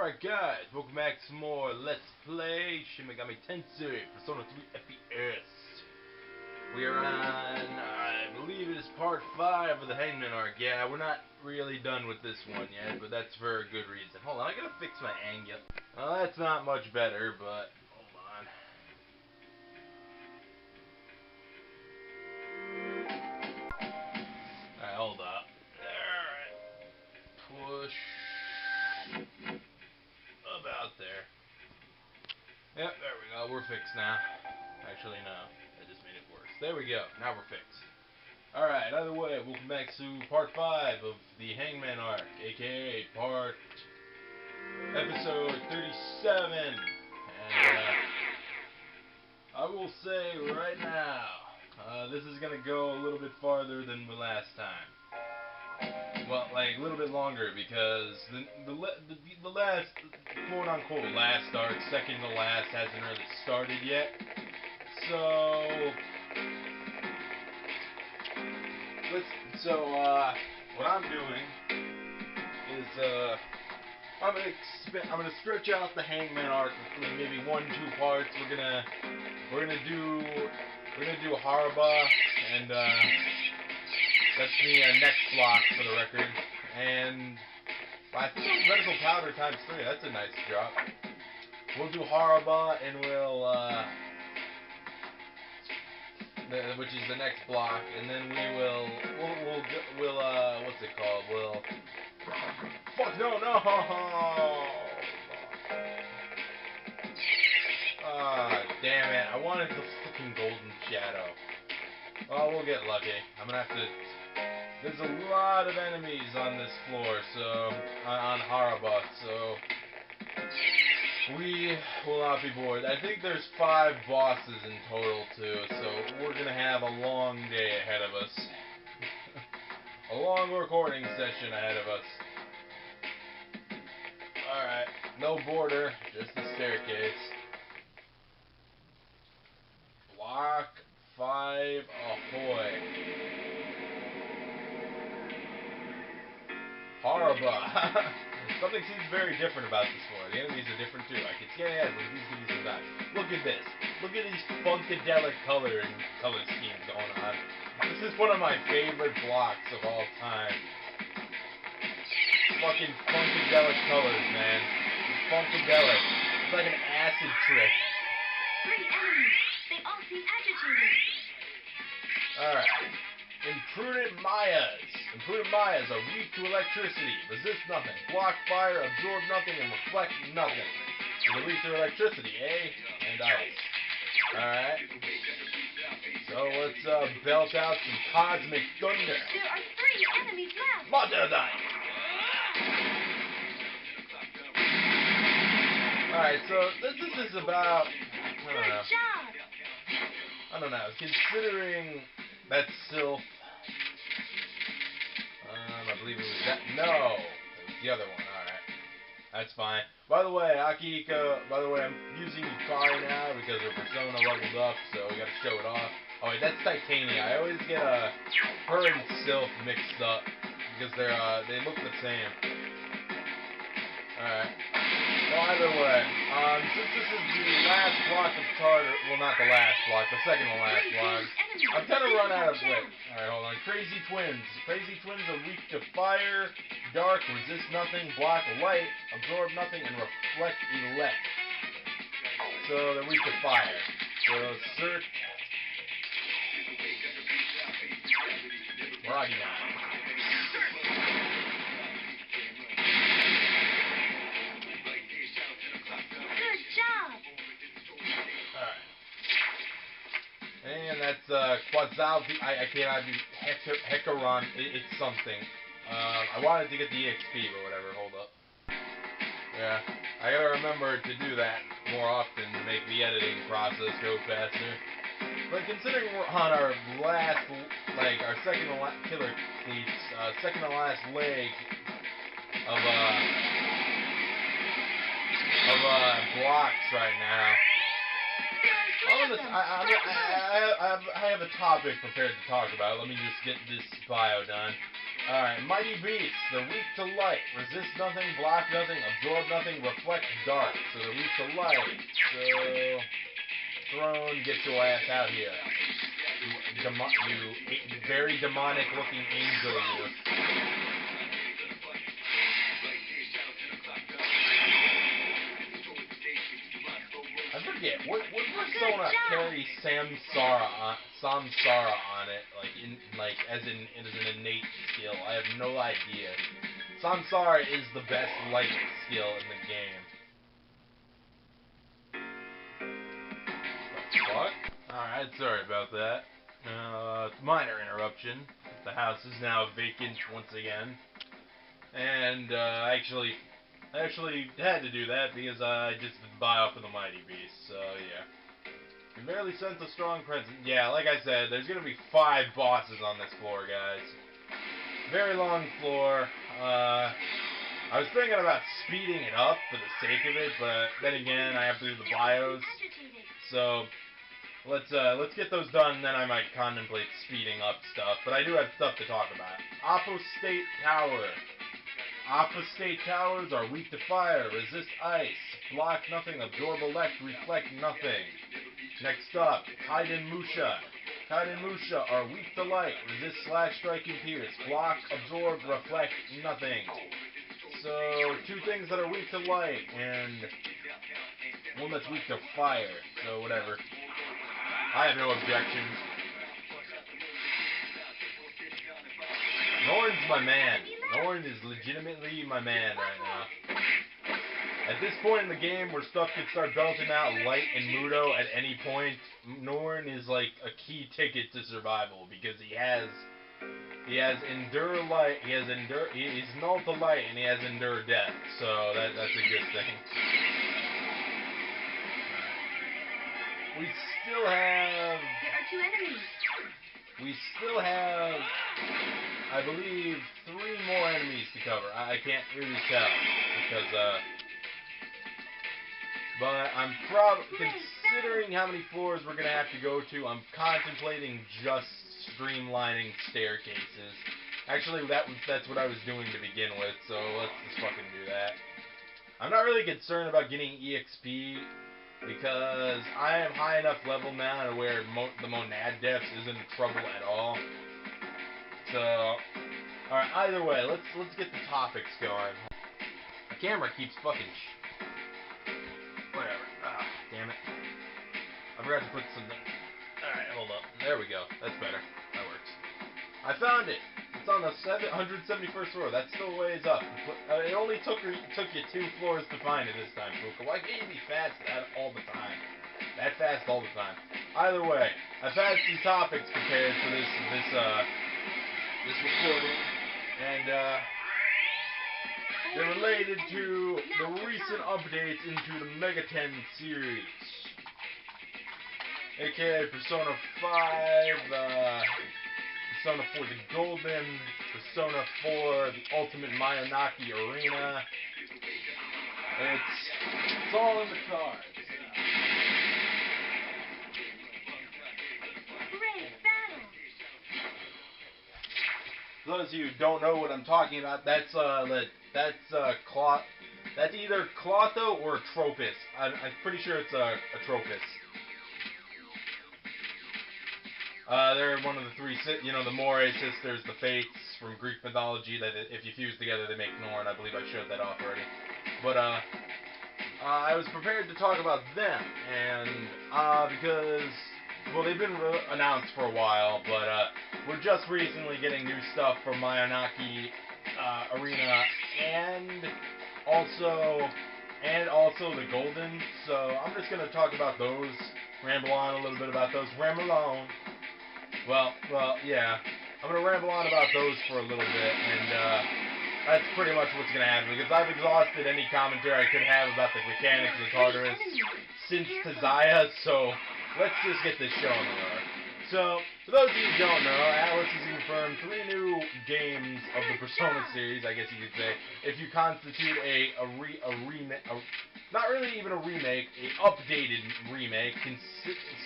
Alright guys, welcome back to more Let's Play Shin Megami Tensei Persona 3 FES. We are on, I believe it is part 5 of the Hangman arc. Yeah, we're not really done with this one yet, but that's for a good reason. Hold on, I gotta fix my angle. Well, that's not much better, but hold on. Alright, hold up. Alright. Push. About there. Yep, there we go. We're fixed now. Actually, no. I just made it worse. There we go. Now we're fixed. Alright, either way, welcome back to part 5 of the Hangman arc, aka episode 37. And, I will say right now, this is going to go a little bit farther than the last time. Well, like, a little bit longer, because the last, quote-unquote, last arc, second to last, hasn't really started yet. So, what I'm doing is, I'm gonna stretch out the Hangman arc with maybe 1-2 parts. We're gonna do Haraba, and, that's the next block for the record. And I think it's medical powder times 3. That's a nice drop. We'll do Haraba, and which is the next block, and then we'll what's it called? Fuck no. Damn it! I wanted the fucking golden shadow. Oh, we'll get lucky. I'm gonna have to. There's a lot of enemies on this floor, so on Haraba, so we will not be bored. I think there's 5 bosses in total too, so we're gonna have a long day ahead of us. A long recording session ahead of us. Alright, no border, just the staircase. Block 5, ahoy. Haraba. Something seems very different about this floor. The enemies are different too. I can scan but these give me some time. Look at this. Look at these funkadelic color schemes going on. This is one of my favorite blocks of all time. Fucking funkadelic colors, man. Funkadelic. It's like an acid trip. 3 enemies. They all seem agitated. Alright. Imprudent Mayas. Imprudent Mayas are weak to electricity, resist nothing, block fire, absorb nothing, and reflect nothing. So they're weak to electricity, eh? And ice. Alright. So let's belt out some cosmic thunder. There are 3 enemies left. Mother die! Alright, so this is about, I don't know, considering that Sylph, I believe it was that, no, it was the other one, alright, that's fine. By the way, Akihiko, I'm using Yukari now because her persona leveled up, so we gotta show it off. Oh wait, that's Titania. I always get her and Sylph mixed up, because they look the same. Alright. Well, either way, since this is the last block of Tartar, well, not the last block, the second to last block, I'm kind of run out of wit. Alright, hold on. Crazy Twins. Crazy Twins are weak to fire, dark, resist nothing, block light, absorb nothing, and reflect elect. So they're weak to fire. So, Cirque. Ragina. And that's Quazzalvi. I cannot do Hecaron. It's something. I wanted to get the EXP, but whatever. Hold up. Yeah, I gotta remember to do that more often to make the editing process go faster. But considering we're on our last, like our second to last killer cleats, second to last leg of blocks right now. I have a topic prepared to talk about. Let me just get this bio done. Alright, Mighty Beasts. They're weak to light. Resist nothing, block nothing, absorb nothing, reflect dark. So they're weak to light. So, Throne, get your ass out here. You very demonic looking angel, you. I forget, what persona carries Samsara on it, as an innate skill? I have no idea. Samsara is the best light skill in the game. What? Alright, sorry about that. Minor interruption. The house is now vacant once again. And, I actually had to do that because I just did buy off of the Mighty Beast, so yeah. You barely sense a strong presence. Yeah, like I said, there's gonna be 5 bosses on this floor, guys. Very long floor. I was thinking about speeding it up for the sake of it, but then again, I have to do the bios. So, let's get those done, and then I might contemplate speeding up stuff. But I do have stuff to talk about. Apostate Tower. Apostate towers are weak to fire, resist ice, block nothing, absorb elect, reflect nothing. Next up, Kaiden Musha. Kaiden Musha are weak to light, resist slash, strike, and pierce, block, absorb, reflect nothing. So, 2 things that are weak to light, and 1 that's weak to fire. So, whatever. I have no objections. Norn's my man. Norn is legitimately my man right now. At this point in the game where stuff can start belting out light and Mudo at any point, Norn is like a key ticket to survival because he has endure light, he's null to light, and he has endure death, so that's a good thing. We still have... There are 2 enemies. We still have, I believe, 3 more enemies to cover. I can't really tell because, but I'm considering how many floors we're gonna have to go to. I'm contemplating just streamlining staircases. Actually, that's what I was doing to begin with. So let's just fucking do that. I'm not really concerned about getting EXP. Because I am high enough level now to where the Monad Depths isn't trouble at all. So, alright, either way, let's get the topics going. My camera keeps fucking whatever. Ah, damn it. I forgot to put something. Alright, hold up. There we go. That's better. That works. I found it! It's on the 171st floor. That's still a ways up. It only took you 2 floors to find it this time, Fuka. Why can't you be fast all the time? That fast all the time. Either way, I've had some topics prepared for this recording, and they're related to the recent updates into the Mega Ten series, aka Persona 5. Persona 4 the Golden, Persona 4 the Ultimate Mayonaki Arena. It's all in the cards. Great battle. For those of you who don't know what I'm talking about, that's either Clotho or Tropus. I'm pretty sure it's a Tropus. They're one of the 3, the Moray sisters, the Fates from Greek mythology, that if you fuse together they make Norn. I believe I showed that off already. But, I was prepared to talk about them, and, because, well, they've been announced for a while, but, we're just recently getting new stuff for Mayonaki, Arena, and also the Golden, so I'm just gonna talk about those, ramble on a little bit about those, ramble on. Well, yeah. I'm going to ramble on about those for a little bit, and that's pretty much what's going to happen, because I've exhausted any commentary I could have about the mechanics of Tartarus since Tazaya, so let's just get this show on the road. So, for those of you who don't know, Atlas has confirmed 3 new games of the Persona series, I guess you could say, if you constitute not really even a remake, a updated remake,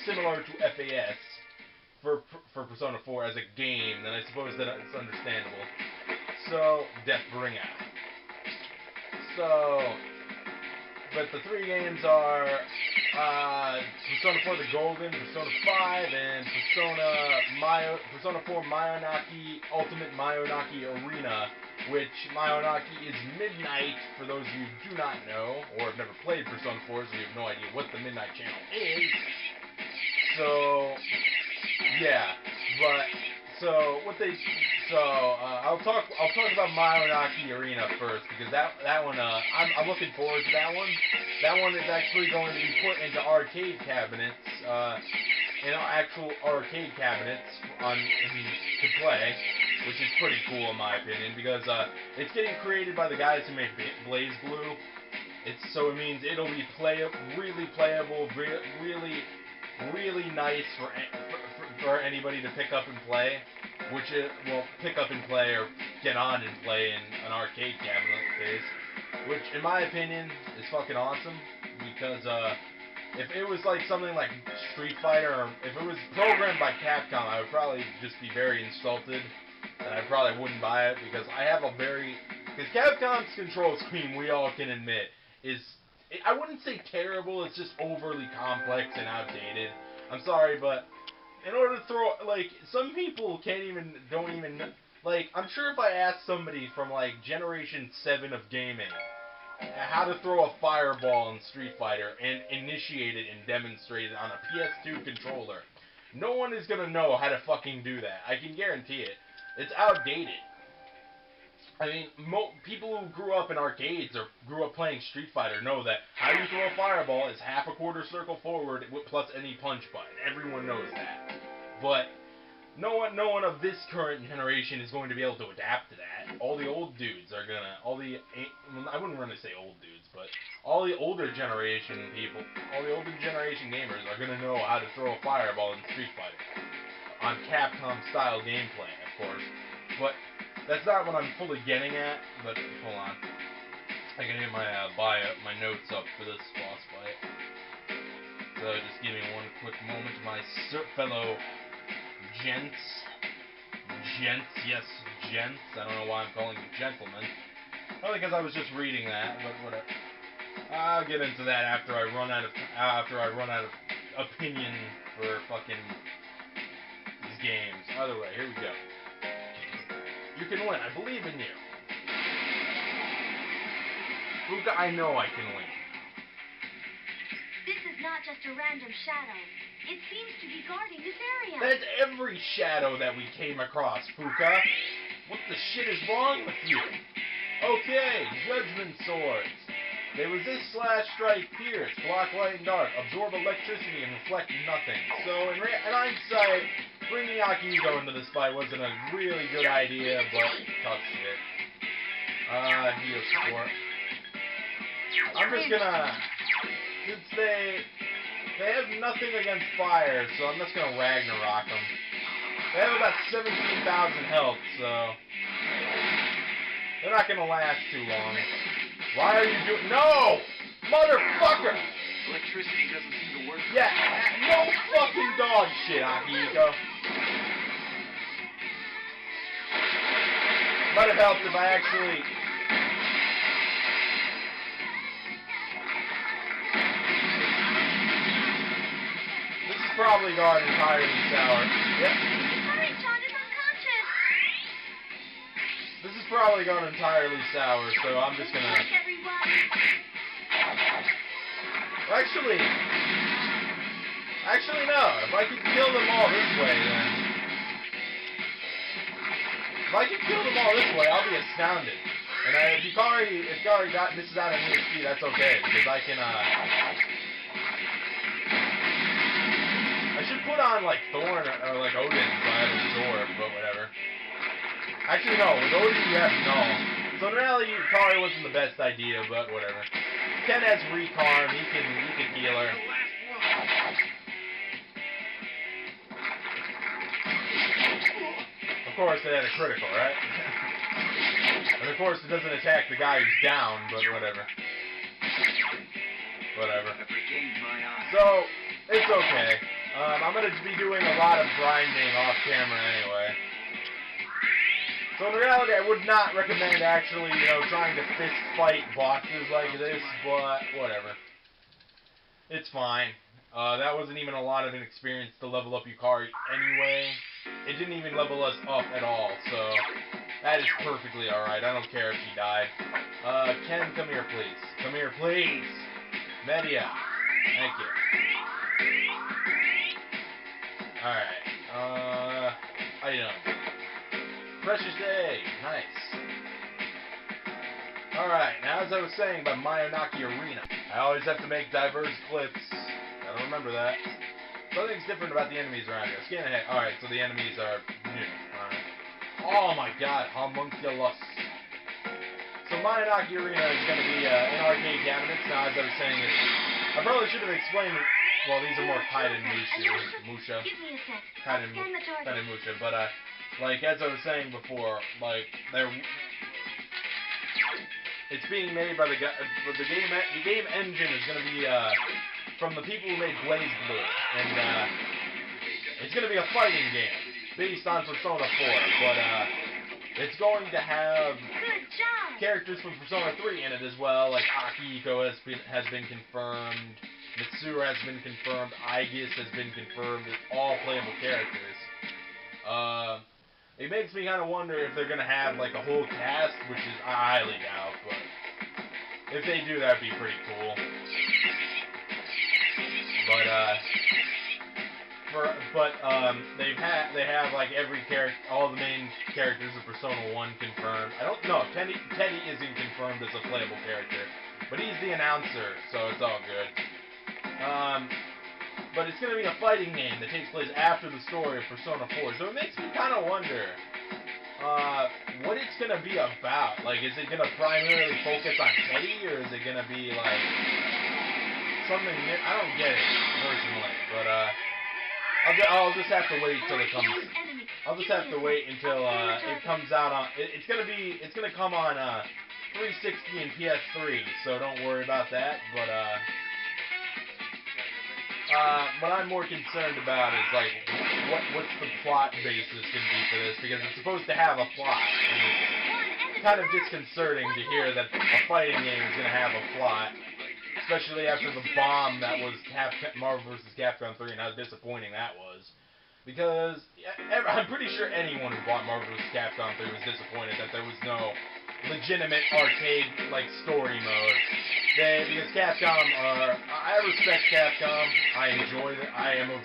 similar to FES. for Persona 4 as a game, then I suppose that it's understandable. So, Deathbringer. So, but the 3 games are Persona 4 the Golden, Persona 5, and Persona 4 Mayonaki Ultimate Mayonaki Arena, which Mayonaki is midnight, for those of you who do not know, or have never played Persona 4, so you have no idea what the Midnight Channel is. So, yeah, but, I'll talk about Mayonaki Arena first, because that one, I'm looking forward to that one. That one is actually going to be put into arcade cabinets, actual arcade cabinets to play, which is pretty cool in my opinion, because it's getting created by the guys who made Blaze Blue. So it means it'll be really playable, really nice for anybody to pick up and play, pick up and play or get on and play in an arcade cabinet case, which in my opinion is fucking awesome, because if it was like something like Street Fighter, or if it was programmed by Capcom, I would probably just be very insulted, and I probably wouldn't buy it, because because Capcom's control scheme, we all can admit, I wouldn't say terrible, it's just overly complex and outdated. I'm sorry, but in order to throw, some people don't even, I'm sure if I asked somebody from, Generation 7 of gaming how to throw a fireball in Street Fighter and initiate it and demonstrate it on a PS2 controller, no one is gonna know how to fucking do that. I can guarantee it. It's outdated. I mean, people who grew up in arcades or grew up playing Street Fighter know that how you throw a fireball is half a quarter circle forward plus any punch button. Everyone knows that. But no one of this current generation is going to be able to adapt to that. All the old dudes are gonna, I wouldn't really say old dudes, but all the older generation people, all the older generation gamers are gonna know how to throw a fireball in Street Fighter. On Capcom-style gameplay, of course. But that's not what I'm fully getting at, but hold on. I can get my my notes up for this boss fight. So just give me one quick moment, my fellow gents. Yes, gents. I don't know why I'm calling you gentlemen. Probably because I was just reading that, but whatever. I'll get into that after I run out of opinion for fucking these games. Either way, here we go. You can win. I believe in you. Fuka, I know I can win. This is not just a random shadow. It seems to be guarding this area. That's every shadow that we came across, Fuka. What the shit is wrong with you? Okay, Judgment Swords. They resist slash, strike, pierce, block light and dark, absorb electricity, and reflect nothing. So, in hindsight, bringing Akihiko into this fight wasn't a really good idea, but tough shit. Heal support. I'm just gonna, since they have nothing against fire, so I'm just gonna Ragnarok them. They have about 17,000 health, so they're not gonna last too long. Why are you doing? No! Motherfucker! Electricity doesn't seem to work. Yeah, no fucking dog shit, Akihiko. Might have helped if I actually... This is probably gone entirely sour. Yep. Hurry, John is unconscious. This is probably gone entirely sour, so I'm just gonna... Look, everyone. Actually no. If I could kill them all this way, then... If I could kill them all this way, I'll be astounded. And if Hikari misses out on EXP, that's okay, because I can, I should put on, Thorn or Odin so I have Absorb, but whatever. Actually, no. With Odin, you have Null. So in reality, Hikari wasn't the best idea, but whatever. Ken has Recarm. He can heal her. Of course, it had a critical, right? And of course, it doesn't attack the guy who's down, but whatever. Whatever. So, it's okay. I'm going to be doing a lot of grinding off camera anyway. So in reality, I would not recommend actually, trying to fist fight bosses like this, but whatever. It's fine. That wasn't even a lot of an experience to level up your car anyway. It didn't even level us up at all, so that is perfectly alright. I don't care if she died. Ken, come here, please. Come here, please. Media. Thank you. Alright. Item. Precious egg. Nice. Alright, now as I was saying about Mayonaki Arena, I always have to make diverse clips. Gotta remember that. Something's different about the enemies around here. Scan ahead. Alright, so the enemies are new. Alright. Oh my god, homunculus. So Mayonaki Arena is going to be in arcade cabinets. Now, as I was saying, I probably should have explained. Well, these are more Kaiden Musha. Kaiden Musha. But, like, as I was saying before, like, it's being made by the game engine is going to be, from the people who made Blaze Blue. And, it's going to be a fighting game based on Persona 4. But, it's going to have characters from Persona 3 in it as well, like Akihiko has been confirmed, Mitsuru has been confirmed, Aegis has been confirmed, all playable characters. It makes me kind of wonder if they're going to have like a whole cast, which is I highly doubt, but if they do, that'd be pretty cool. They have like every character, all the main characters of Persona 1 confirmed. I don't know, Teddy isn't confirmed as a playable character, but he's the announcer, so it's all good. But it's going to be a fighting game that takes place after the story of Persona 4, so it makes me kind of wonder what it's going to be about. Like, is it going to primarily focus on Teddy, or is it going to be like something new? I don't get it personally, but I'll just have to wait till it comes. I'll just have to wait until it comes out on. It's gonna come on 360 and PS3, so don't worry about that. But what I'm more concerned about is like what's the plot basis gonna be for this, because it's supposed to have a plot, and it's kind of disconcerting to hear that a fighting game is gonna have a plot. Especially after the bomb that was Marvel vs. Capcom 3 and how disappointing that was. Because I'm pretty sure anyone who bought Marvel vs. Capcom 3 was disappointed that there was no legitimate arcade like story mode. Because Capcom I respect Capcom. I enjoy it. I am a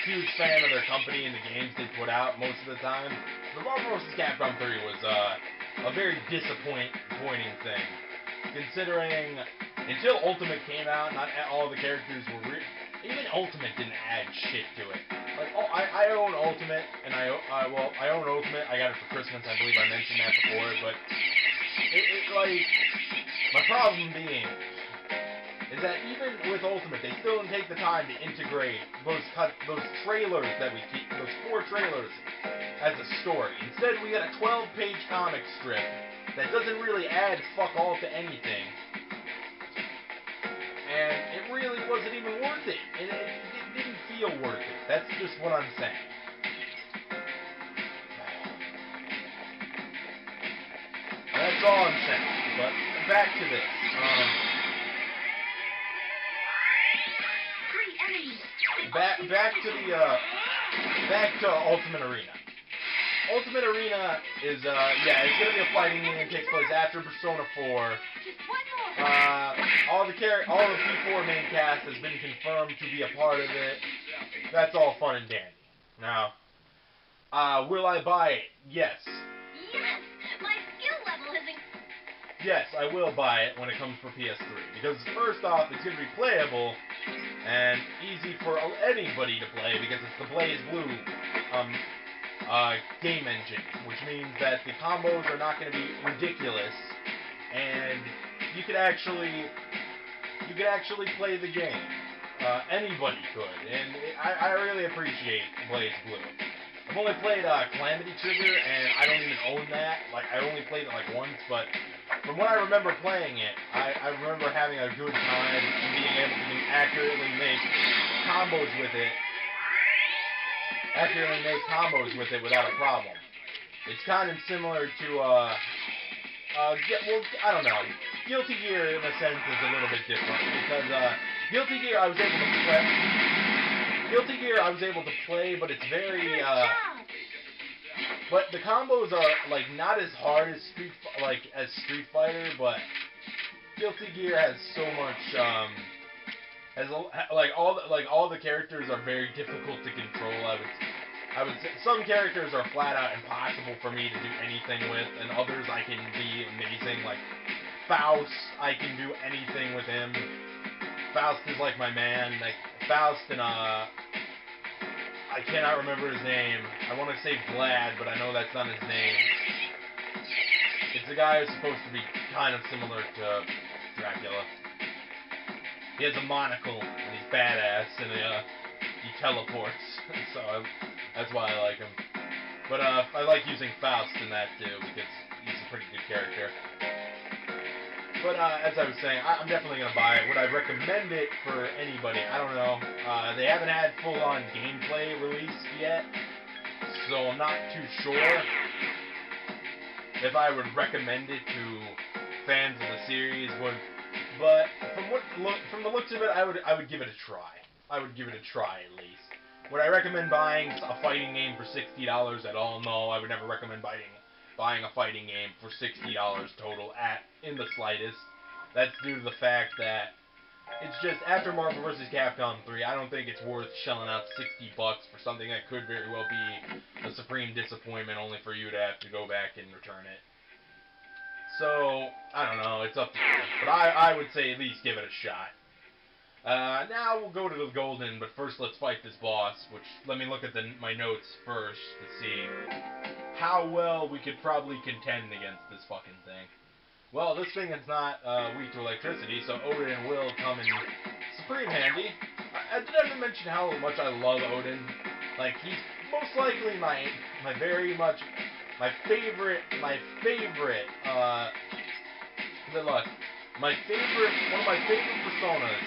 huge fan of their company and the games they put out most of the time. But Marvel vs. Capcom 3 was a very disappointing thing. Considering until Ultimate came out, not all the characters were even Ultimate didn't add shit to it. Like, I own Ultimate, and I own Ultimate. I got it for Christmas. I believe I mentioned that before. But like my problem being is that even with Ultimate, they still didn't take the time to integrate those trailers that we keep, those 4 trailers, as a story. Instead, we got a 12-page comic strip that doesn't really add fuck all to anything. And it really wasn't even worth it. It didn't feel worth it. That's just what I'm saying. That's all I'm saying. But back to this. Back to Ultimate Arena. Ultimate Arena is, it's gonna be a fighting game that takes place after Persona 4. All the P4 main cast has been confirmed to be a part of it. That's all fun and dandy. Now, will I buy it? Yes. Yes! My skill level has Yes, I will buy it when it comes for PS3. Because first off, it's going to be playable and easy for anybody to play because it's the Blaze Blue game engine, which means that the combos are not going to be ridiculous, and you could actually play the game. Anybody could, and I really appreciate Blaze Blue. I've only played Calamity Trigger, and I don't even own that. Like, I only played it like once, but from what I remember playing it, I remember having a good time and being able to accurately make combos with it accurately make combos with it without a problem. It's kind of similar to, well, I don't know. Guilty Gear, in a sense, is a little bit different, because, Guilty Gear I was able to play, but it's very, but the combos are, like, not as hard as Street Fighter, but Guilty Gear has so much, all the characters are very difficult to control. I would say some characters are flat out impossible for me to do anything with, and others I can be amazing. Like Faust, I can do anything with him. Faust is like my man. Like Faust and I cannot remember his name. I want to say Vlad, but I know that's not his name. It's the guy who's supposed to be kind of similar to Dracula. He has a monocle, and he's badass, and he teleports, so that's why I like him. But I like using Faust in that too, because he's a pretty good character. But as I was saying, I'm definitely going to buy it. Would I recommend it for anybody? I don't know. They haven't had full-on gameplay released yet, so I'm not too sure if I would recommend it to fans of the series. But from the looks of it, I would give it a try. I would give it a try at least. Would I recommend buying a fighting game for $60 at all? No, I would never recommend buying a fighting game for $60 total in the slightest. That's due to the fact that it's just after Marvel vs. Capcom 3, I don't think it's worth shelling out $60 for something that could very well be a supreme disappointment, only for you to have to go back and return it. So, I don't know, it's up to you. But I would say at least give it a shot. Now we'll go to the Golden, but first let's fight this boss, which, let me look at my notes first to see how well we could probably contend against this fucking thing. Well, this thing is not weak to electricity, so Odin will come in supreme handy. Did I ever mention how much I love Odin? Like, he's most likely my favorite, good luck. One of my favorite personas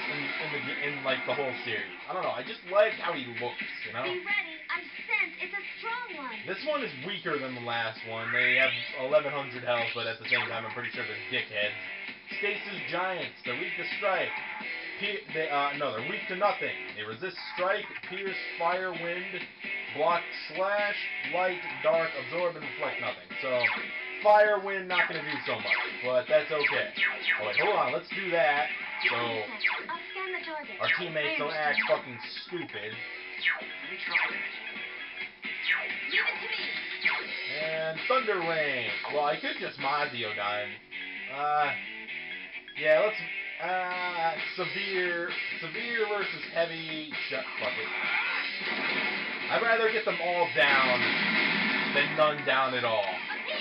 in like the whole series. I don't know, I just like how he looks, you know? Be ready, I sense it's a strong one. This one is weaker than the last one. They have 1100 health, but at the same time I'm pretty sure they're dickheads. Stasis Giants, they're weak to strike. They're weak to nothing. They resist strike, pierce, fire, wind, block, slash, light, dark, absorb, and reflect nothing. So, fire, wind, not going to do so much, but that's okay. Oh wait, hold on, let's do that. So, I'll scan the target. our teammates don't act fucking stupid. Let me try that. Give it to me. And Thunder Rain. Well, I could just Mazio Dime. Yeah, let's, severe versus heavy, fuck it. I'd rather get them all down than none down at all. Up here.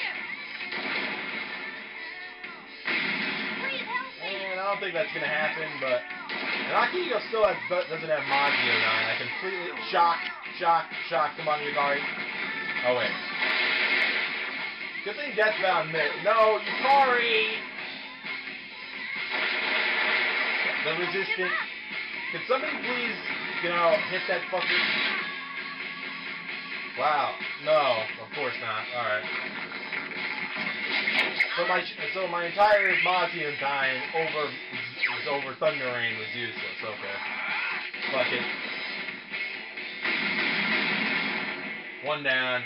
Please help me. And I don't think that's gonna happen, but Akigo still doesn't have Mazio 9. I completely shock. Come on, Yukari. Oh wait. Good thing Deathbound missed. No, Yukari. The resistance. Can somebody please, hit that fucker? Wow. No, of course not. Alright. So my entire Mazio time over Thunder Rain was useless. Okay. Fuck it. One down.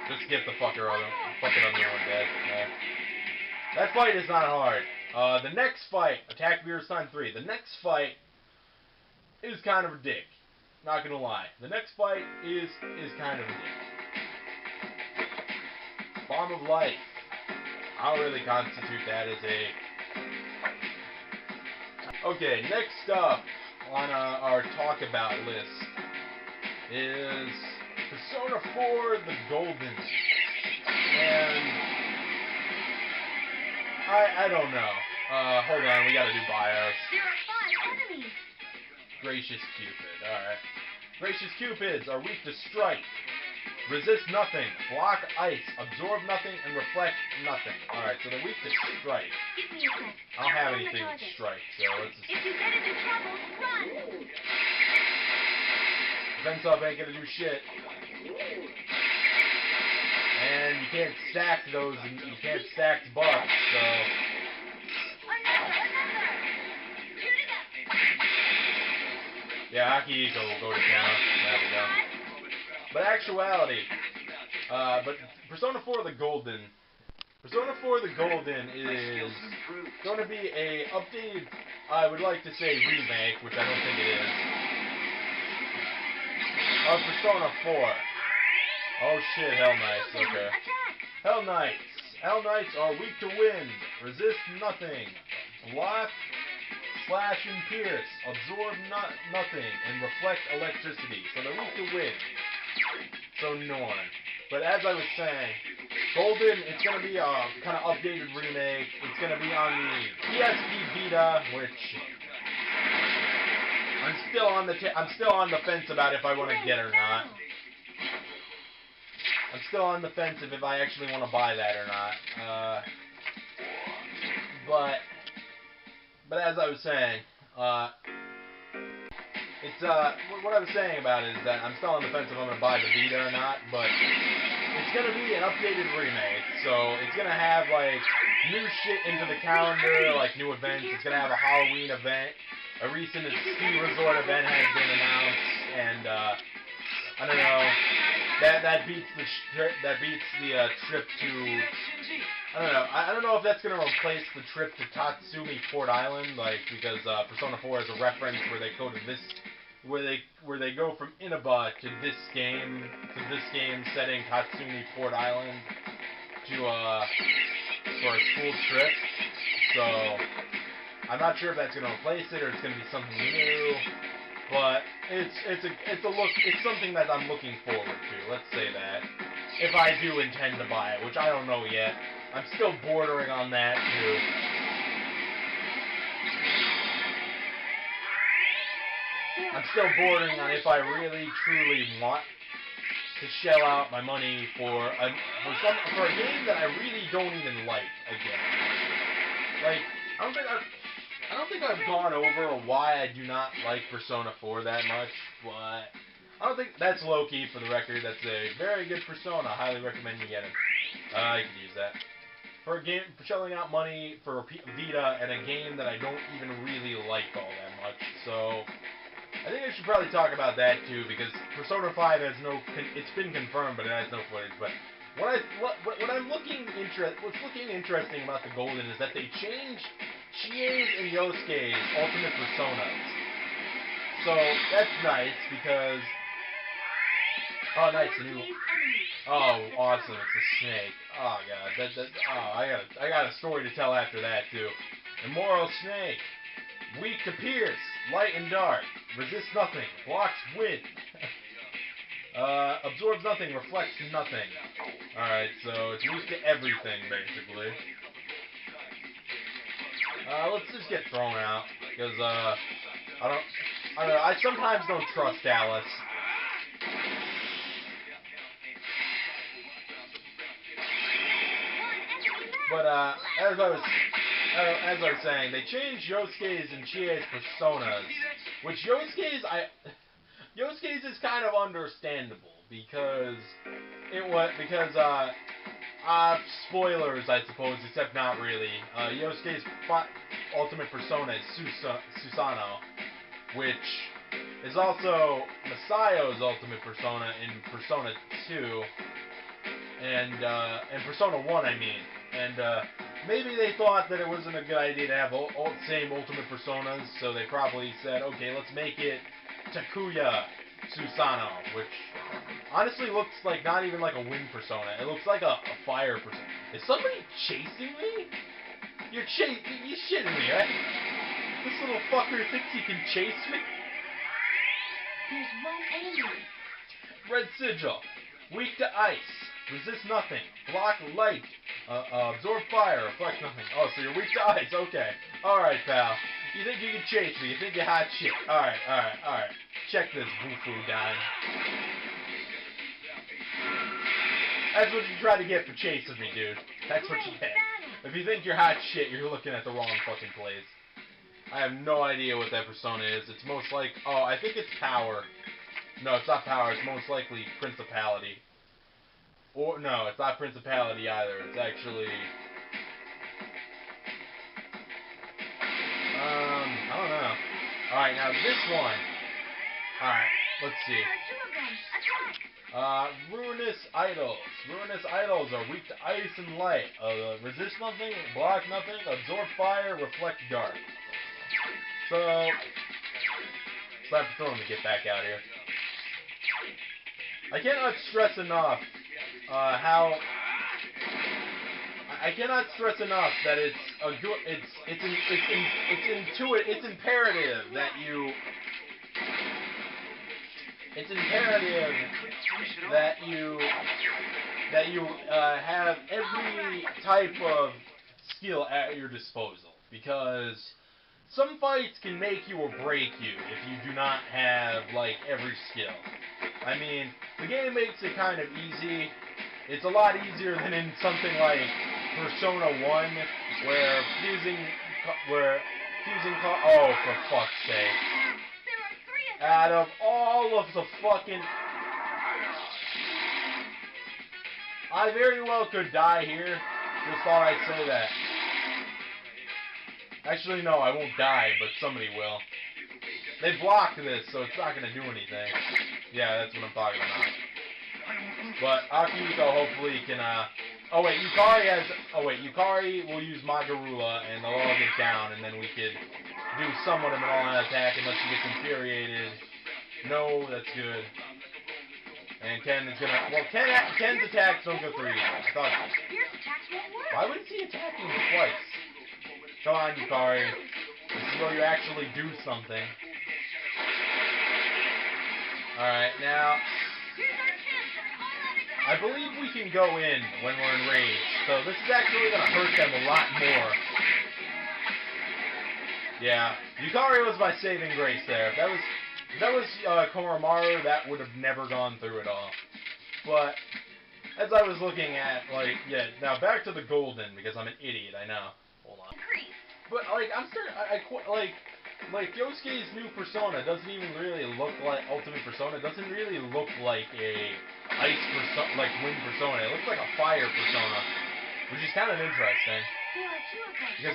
Just get the fucking other one dead. Yeah. That fight is not hard. The next fight, Attack Virus Time 3, the next fight is kind of a dick. Not gonna lie. The next fight is kind of a dick. Bomb of Life. I'll really constitute that as a... Okay, next up on our talk about list is Persona 4 The Golden. And I don't know. Hold on, we gotta do BIOS. There are 5 enemies. Gracious Cupid, alright. Gracious Cupids are weak to strike. Resist nothing, block ice, absorb nothing, and reflect nothing. Alright, so they're weak to strike. Give me a sec. I don't have On the anything with target. strike, so let's just... If you get into trouble, run. defense up ain't gonna do shit. And you can't stack those, and you can't stack buffs, so... Another! Shoot it up! Yeah, Akihiko will go to town. There we go. But actuality, but Persona 4 the Golden is going to be a updated, I would like to say remake, which I don't think it is, of Persona 4. Oh shit, Hell Knights, okay. Hell Knights. Hell Knights are weak to wind, resist nothing, block, slash and pierce, absorb nothing, and reflect electricity. So they're weak to wind. So Norn. But as I was saying, Golden, it's going to be a kind of updated remake. It's going to be on the PSP Vita, which I'm still on the fence about if I want to get or not. I'm still on the fence if I actually want to buy that or not. But as I was saying, it's what I was saying about it is that I'm still on the fence if I'm gonna buy the Vita or not. But it's gonna be an updated remake, so it's gonna have like new shit into the calendar, like new events. It's gonna have a Halloween event. A recent ski resort event has been announced, and I don't know. That beats the trip to. I don't know. I don't know if that's gonna replace the trip to Tatsumi Port Island, like because Persona 4 has a reference where they go to this, where they go from Inaba to this game setting Tatsumi Port Island to for a school trip. So I'm not sure if that's gonna replace it or it's gonna be something new. But it's something that I'm looking forward to, let's say that. If I do intend to buy it, which I don't know yet. I'm still bordering on that too. I'm still bordering on if I really truly want to shell out my money for a game that I really don't even like again. Like, I don't think I've gone over why I do not like Persona 4 that much, but I don't think that's low-key for the record. That's a very good Persona. I highly recommend you get it. I could use that. For a game, for shelling out money for a Vita and a game that I don't even really like all that much. So, I think I should probably talk about that too, because Persona 5 has no, it's been confirmed, but it has no footage. But what's looking interesting about the Golden is that they changed Chie's and Yosuke's Ultimate Personas. So that's nice because nice new. Oh, awesome! It's a snake. Oh god, I got a story to tell after that too. Immoral snake, weak to pierce, light and dark, resists nothing, blocks wind, absorbs nothing, reflects nothing. All right, so it's weak to everything basically. Let's just get thrown out, because, I don't know, I sometimes don't trust Alice. But, as I was saying, they changed Yosuke's and Chie's personas, which Yosuke's is kind of understandable, because spoilers, I suppose, except not really. Yosuke's ultimate persona is Susanoo, which is also Masayo's ultimate persona in Persona 2, and Persona 1, I mean. And maybe they thought that it wasn't a good idea to have same ultimate personas, so they probably said, okay, let's make it Takuya Susanoo, which honestly looks like not even like a wind persona. It looks like a fire persona. Is somebody chasing me? You're shitting me, right? This little fucker thinks he can chase me? There's one enemy. Red Sigil. Weak to ice. Resist nothing. Block light. Absorb fire. Reflect nothing. Oh, so you're weak to ice. Okay. Alright, pal. You think you can chase me. You think you're hot shit. Alright. Check this, Bufu guy. That's what you try to get for chasing me, dude. That's what you get. If you think you're hot shit, you're looking at the wrong fucking place. I have no idea what that persona is. It's most like... Oh, I think it's power. No, it's not power. It's most likely principality. Or no, it's not principality either. It's actually I don't know. All right, now this one. All right, let's see. There are two of them. Attack! Ruinous idols. Ruinous idols are weak to ice and light. Resist nothing, block nothing, absorb fire, reflect dark. So, slap the throw him to get back out here. I cannot stress enough how. I cannot stress enough that it's a good. It's imperative that you. It's imperative that you have every type of skill at your disposal, because some fights can make you or break you if you do not have like every skill. I mean, the game makes it kind of easy. It's a lot easier than in something like Persona 1, where oh, for fuck's sake. Out of all of the fucking... I very well could die here. Just thought I'd say that. Actually, no, I won't die, but somebody will. They blocked this, so it's not going to do anything. Yeah, that's what I'm talking about. But Akihiko hopefully can, oh wait, Yukari will use Magarula, and they'll all get down, and then we could do somewhat of an all-out attack unless she gets infuriated. No, that's good. And Ken is gonna... Well, Ken's attacks don't go through either. I thought... Why wouldn't he attack him twice? Come on, Yukari. This is where you actually do something. Alright, now... I believe we can go in when we're enraged, so this is actually going to hurt them a lot more. Yeah, Yukari was my saving grace there. If that was Koromaru, that would have never gone through at all. But, as I was looking at, like, yeah, now back to the golden, because I'm an idiot, I know. Hold on. But, like, I'm starting, like, Yosuke's new persona doesn't even really look like Ultimate Persona. It doesn't really look like a ice persona, like wind persona. It looks like a fire persona, which is kind of interesting. Because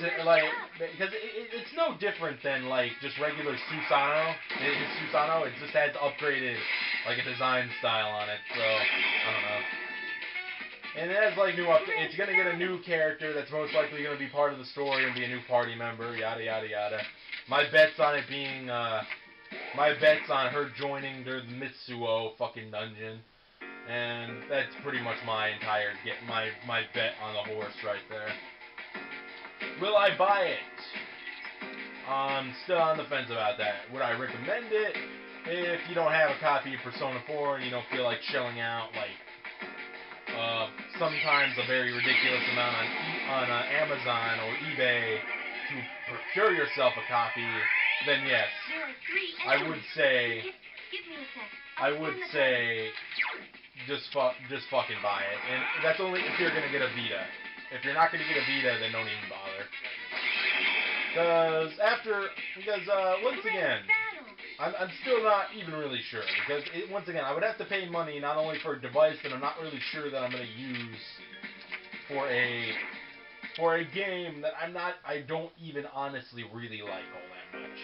it's no different than like just regular Susanoo. His Susanoo, it just has upgraded like a design style on it. So I don't know. And it has like new it's gonna get a new character that's most likely gonna be part of the story and be a new party member. Yada yada yada. My bet's on it being my bet's on her joining the Mitsuo fucking dungeon. And that's pretty much my entire my bet on the horse right there. Will I buy it? I'm still on the fence about that. Would I recommend it if you don't have a copy of Persona 4 and you don't feel like shelling out like sometimes a very ridiculous amount on Amazon or eBay to procure yourself a copy? Then yes, I would say just fucking buy it. And that's only if you're gonna get a Vita. If you're not gonna get a Vita, then don't even bother. Because once again, I'm still not even really sure. Because once again, I would have to pay money not only for a device that I'm not really sure that I'm gonna use for a game that I don't even honestly really like all that much.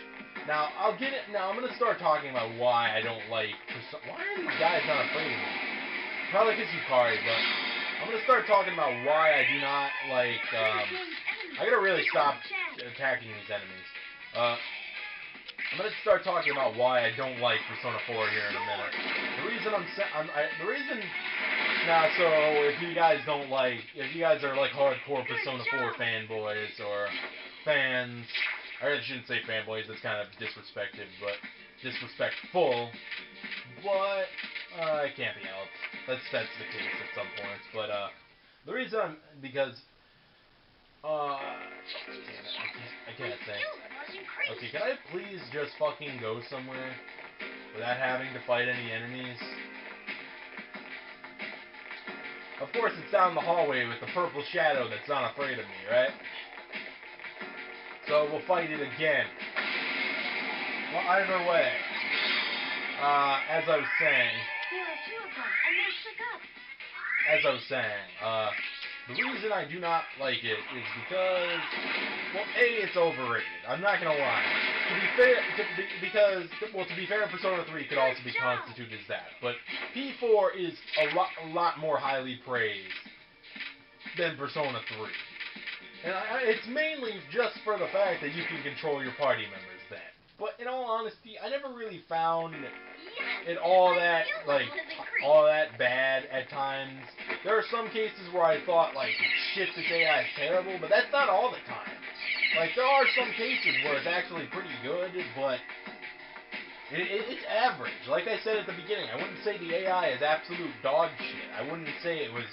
Now I'm gonna start talking about why I don't like. Why are these guys not afraid of me? Probably because Yukari, but I'm gonna start talking about why I do not like. I gotta really stop attacking these enemies. I'm gonna start talking about why I don't like Persona 4 here in a minute. So if you guys are like hardcore Persona 4 fanboys or fans, I shouldn't say fanboys. That's kind of disrespectful. But it can't be helped. That's the case at some points. But the reason because I can't think. Okay, can I please just fucking go somewhere without having to fight any enemies? Of course, it's down the hallway with the purple shadow that's not afraid of me, right? So we'll fight it again. Well, either way. as I was saying, There are two of them, and they're shook up. the reason I do not like it is because, well, A, it's overrated. I'm not gonna lie. To be fair, Persona 3 could also be constituted as that. But P4 is a lot more highly praised than Persona 3. And it's mainly just for the fact that you can control your party members then. But in all honesty, I never really found it all that bad at times. There are some cases where I thought, like, shit, this AI is terrible, but that's not all the time. Like, there are some cases where it's actually pretty good, but it's average. Like I said at the beginning, I wouldn't say the AI is absolute dog shit. I wouldn't say it was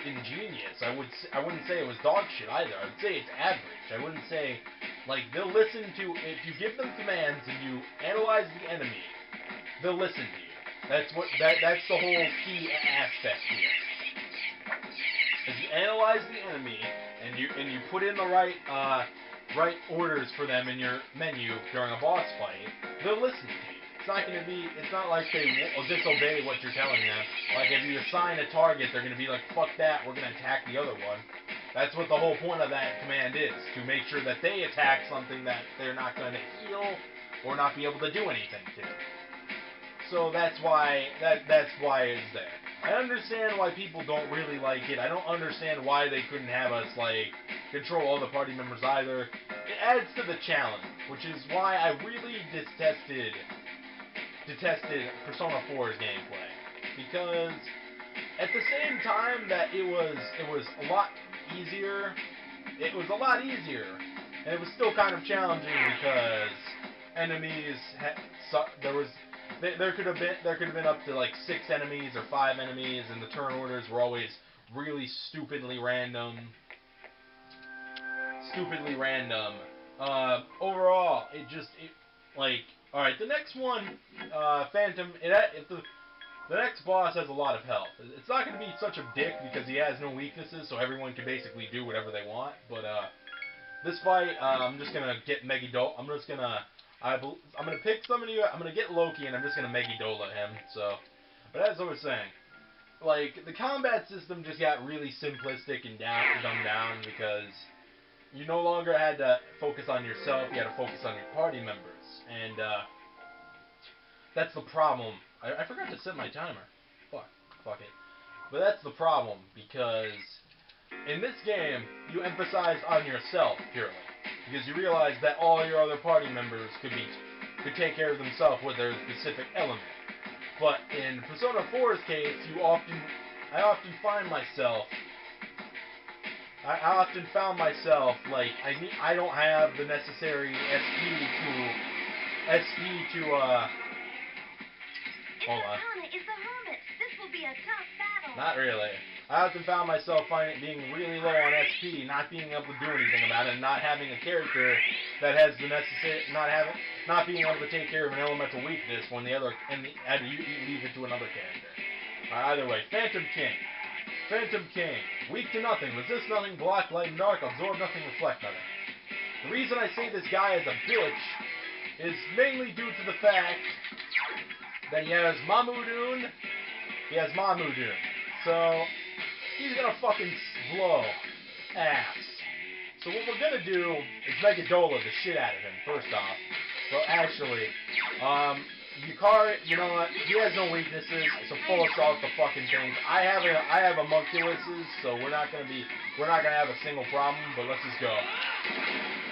ingenious. I wouldn't say it was dog shit either. I would say it's average. I wouldn't say, like, they'll listen to, if you give them commands and you analyze the enemy, they'll listen to you. That's the whole key aspect here. If you analyze the enemy and you put in the right orders for them in your menu during a boss fight, they'll listen to you. It's not like they will disobey what you're telling them. Like, if you assign a target, they're gonna be like, fuck that, we're gonna attack the other one. That's what the whole point of that command is, to make sure that they attack something that they're not gonna heal or not be able to do anything to. So that's why it's there. I understand why people don't really like it. I don't understand why they couldn't have us, like, control all the party members either. It adds to the challenge, which is why I really detested Persona 4's gameplay. Because at the same time that it was a lot easier, and it was still kind of challenging because enemies there could have been up to like 6 enemies or 5 enemies, and the turn orders were always really stupidly random. Overall, alright, the next one, Phantom, the next boss has a lot of health. It's not going to be such a dick because he has no weaknesses, so everyone can basically do whatever they want, but, this fight, I'm just gonna get Megidola. I'm gonna pick somebody. I'm gonna get Loki, and I'm just gonna Megidola him. So, but as I was saying, like, the combat system just got really simplistic and dumbed down because you no longer had to focus on yourself. You had to focus on your party members, and that's the problem. I forgot to set my timer. Fuck it. But that's the problem because in this game, you emphasize on yourself purely, because you realize that all your other party members could take care of themselves with their specific element. But in Persona 4's case, I often found myself like I don't have the necessary SP to hold on. Is the hermit. This will be a tough battle. Not really. I often found myself being really low on SP, not being able to do anything about it, and not having a character that has the necessary, not being able to take care of an elemental weakness when had to leave it to another character. Either way, Phantom King, weak to nothing, resist nothing, block light and dark, absorb nothing, reflect nothing. The reason I say this guy is a bitch is mainly due to the fact that he has Mamudun. So he's gonna fucking blow ass. So what we're gonna do is Megidola the shit out of him, first off. So actually, Yukari, you know what? He has no weaknesses, so full assault the fucking things. I have homunculuses, so we're not gonna have a single problem, but let's just go.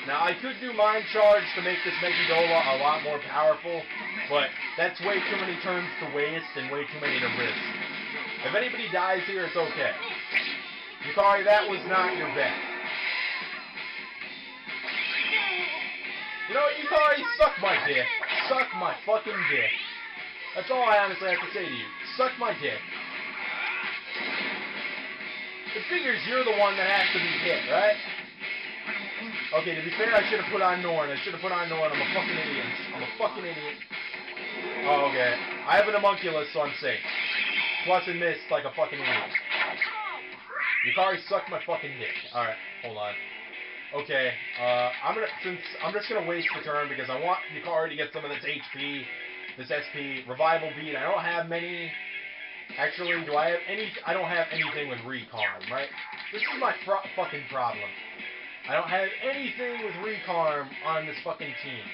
Now I could do Mind Charge to make this Megidola a lot more powerful, but that's way too many turns to waste and way too many to risk. If anybody dies here, it's okay. Yukari, that was not your bet. You know what, Yukari? Suck my dick. Suck my fucking dick. That's all I honestly have to say to you. Suck my dick. It figures you're the one that has to be hit, right? Okay, to be fair, I should have put on Norn. I'm a fucking idiot. Oh, okay. I have an homunculus, so I'm safe. Plus it missed like a fucking idiot. Yukari sucked my fucking dick. Alright, hold on. Okay, I'm just gonna waste the turn because I want Yukari to get some of this HP this SP revival bead. I don't have many. Actually, do I have any? I don't have anything with Recarm, right? This is my fucking problem. I don't have anything with Recarm on this fucking team.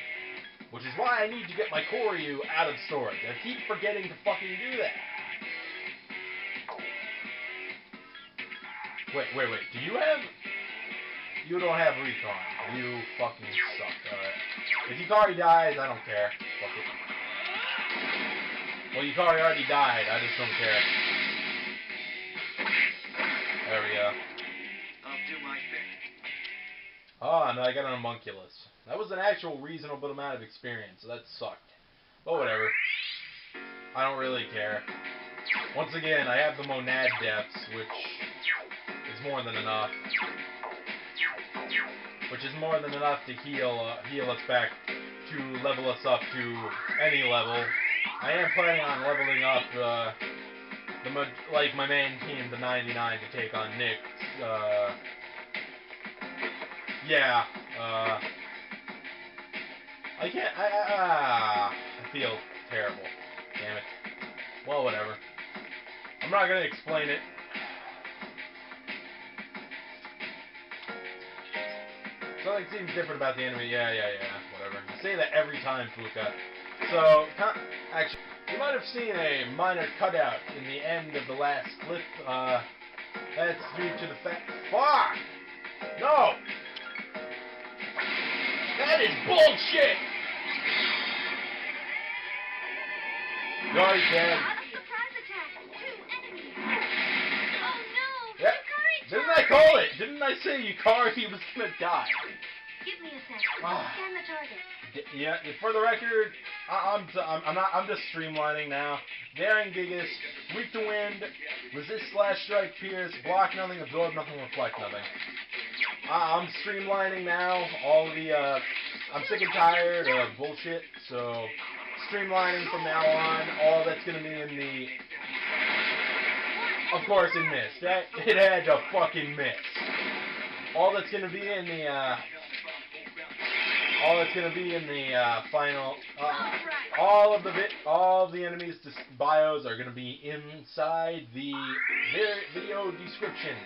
Which is why I need to get my Koryu out of storage. I keep forgetting to fucking do that. Wait. Do you have... You don't have Recarm. You fucking suck, alright. If Yukari dies, I don't care. Fuck it. Well, Yukari already died. I just don't care. There we go. I'll do my thing. Oh, no, I got an homunculus. That was an actual reasonable amount of experience, so that sucked. But whatever. I don't really care. Once again, I have the monad depths, which is more than enough. Which is more than enough to heal us back, to level us up to any level. I am planning on leveling up my main team to 99 to take on Nick. Yeah. I can't. I feel terrible. Damn it. Well, whatever. I'm not gonna explain it. Something seems different about the enemy. Yeah. Whatever. You say that every time, Fuka. So, actually, you might have seen a minor cutout in the end of the last clip. That's due to the fact. Fuck! No! That is bullshit! You're already dead. A surprise attack. 2 enemies. Oh no! Yeah. Yukari Didn't I call it? Didn't I say Yukari was gonna die? Give me a sec. Ah. Scan the target. Yeah, for the record, I'm just streamlining now. Daring Gigas, weak to wind, resist slash strike, pierce, block nothing, absorb nothing, reflect nothing. I'm streamlining now. All the I'm sick and tired of bullshit, so streamlining from now on. All that's gonna be in the, of course, it missed. It had to fucking miss. All that's gonna be in the final. All of the enemies' bios are gonna be inside the video description,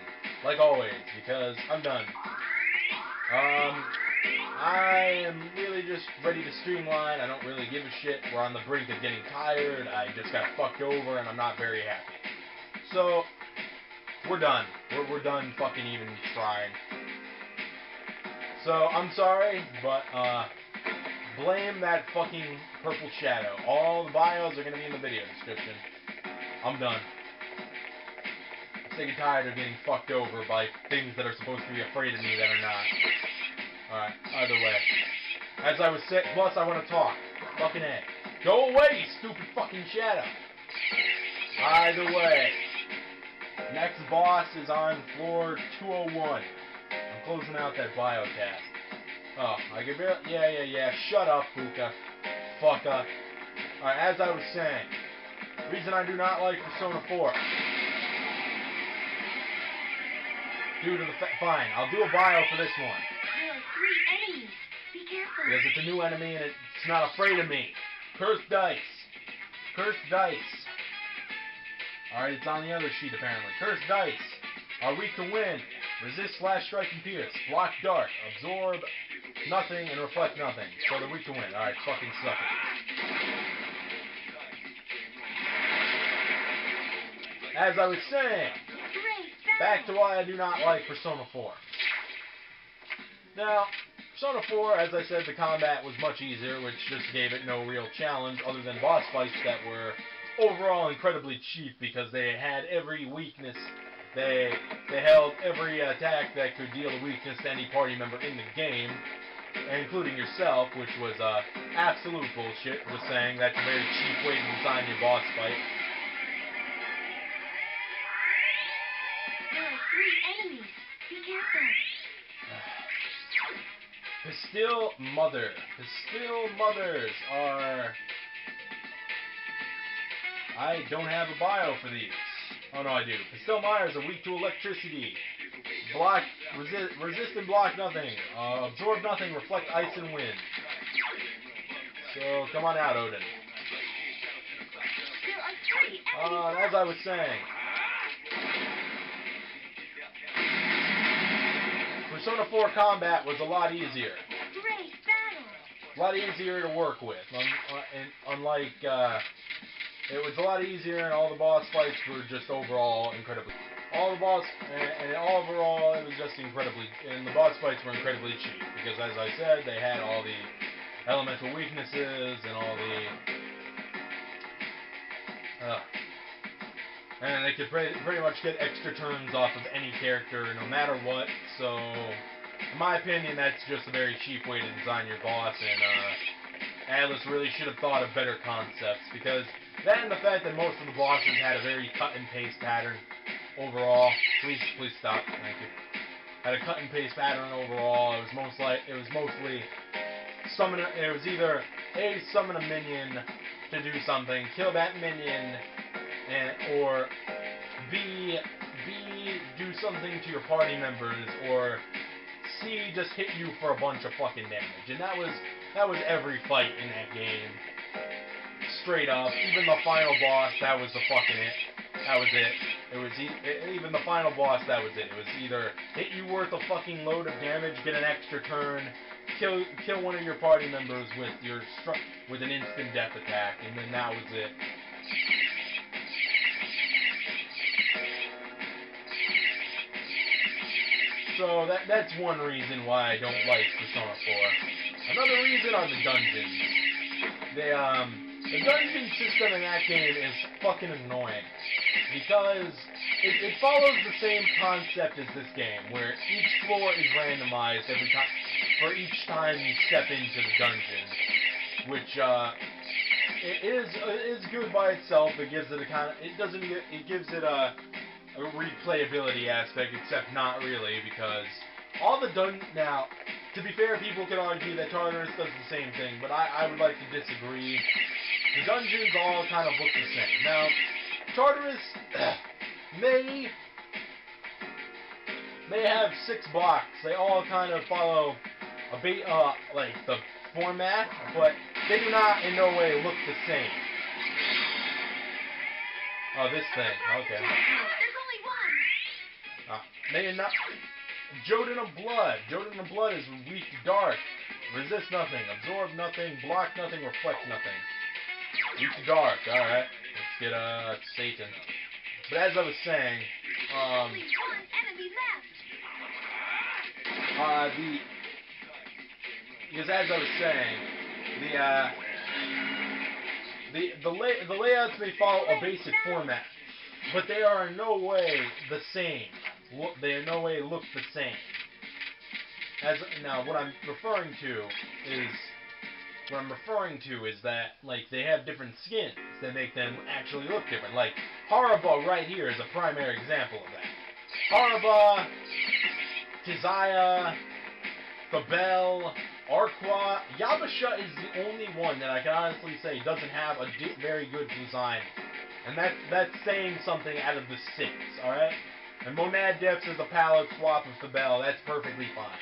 like always, because I'm done. I am really just ready to streamline. I don't really give a shit. We're on the brink of getting tired. I just got fucked over, and I'm not very happy. So we're done. We're done fucking even trying. So, I'm sorry, but, blame that fucking purple shadow. All the bios are gonna be in the video description. I'm done. I'm sick and tired of getting fucked over by things that are supposed to be afraid of me that are not. Alright, either way. As I was saying, plus I want to talk. Fucking A. Go away, you stupid fucking shadow! Either way. Next boss is on floor 201. I'm closing out that bio tab. Oh, I can barely... Yeah. Shut up, Fuka. Fucka. Alright, as I was saying. Reason I do not like Persona 4. Due to the fine, I'll do a bio for this one. There are 3 enemies. Be careful. Because it's a new enemy and it's not afraid of me. Cursed dice. Cursed dice. Alright, it's on the other sheet apparently. Cursed dice are weak to wind, resist slash strike and pierce, block dark, absorb nothing, and reflect nothing. So they're weak to wind. Alright, fucking suck it. As I was saying, back to why I do not like Persona 4. Now, Persona 4, as I said, the combat was much easier, which just gave it no real challenge other than boss fights that were overall incredibly cheap because they had every weakness. They held every attack that could deal a weakness to any party member in the game, including yourself, which was absolute bullshit. Just saying, that's a very cheap way to design your boss fight. There are 3 enemies. Be careful. Pastille Mothers are... I don't have a bio for these. Oh no, I do. Pastille Mothers are weak to electricity. Resist and block nothing. Absorb nothing, reflect ice and wind. So, come on out, Odin. 3 enemies As I was saying, Persona 4 combat was a lot easier. Great battle. A lot easier to work with. Unlike, it was a lot easier, and all the boss fights were just overall incredibly. Overall, it was just incredibly, and the boss fights were incredibly cheap because, as I said, they had all the elemental weaknesses and all the, and they could pretty much get extra turns off of any character, no matter what. So, in my opinion, that's just a very cheap way to design your boss, and Atlas really should have thought of better concepts, because that and the fact that most of the bosses had a very cut and paste pattern overall. Please stop. Thank you. Had a cut and paste pattern overall. It was mostly summon. It was either A, summon a minion to do something, kill that minion, or B, do something to your party members, or C, just hit you for a bunch of fucking damage. And that was every fight in that game. Straight up. Even the final boss, that was the fucking it. That was it. It was even the final boss, that was it. It was either hit you worth a fucking load of damage, get an extra turn, kill one of your party members with an instant death attack, and then that was it. So that's one reason why I don't like Persona 4. Another reason are the dungeons. The dungeon system in that game is fucking annoying, because it follows the same concept as this game, where each floor is randomized every time for each time you step into the dungeon, which it is good by itself. It gives it it gives it a replayability aspect, except not really, because all the now, to be fair, people could argue that Tartarus does the same thing, but I would like to disagree. The dungeons all kind of look the same. Now, Tartarus may have 6 blocks. They all kind of follow a bit like the format, but they do not in no way look the same. Oh, this thing. Okay. There's only one. Maybe not. Joden of Blood. Joden of Blood is weak to dark. Resist nothing. Absorb nothing. Block nothing. Reflect nothing. Weak to dark. Alright. Let's get Satan. But as I was saying, Only one enemy left. because as I was saying, the layouts may follow a basic format, but they are in no way the same. They in no way look the same. Now, what I'm referring to is that, like, they have different skins that make them actually look different. Like, Haraba right here is a primary example of that. Haraba, Tizaya, Fabel, Arqua, Yabasha is the only one that I can honestly say doesn't have a very good design. And that's saying something out of the 6, alright? And Monad Depths is a palette swap of Fabel, that's perfectly fine.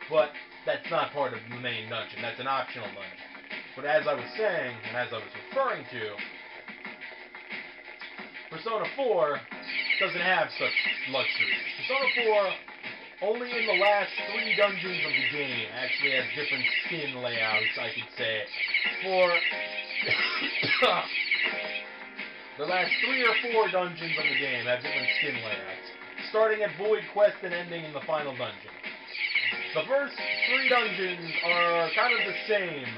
But that's not part of the main dungeon, that's an optional dungeon. But as I was saying, and as I was referring to, Persona 4 doesn't have such luxuries. Persona 4, only in the last 3 dungeons of the game, actually has different skin layouts, I could say. For the last 3 or 4 dungeons of the game have different skin layouts, starting at Void Quest and ending in the final dungeon. The first 3 dungeons are kind of the same,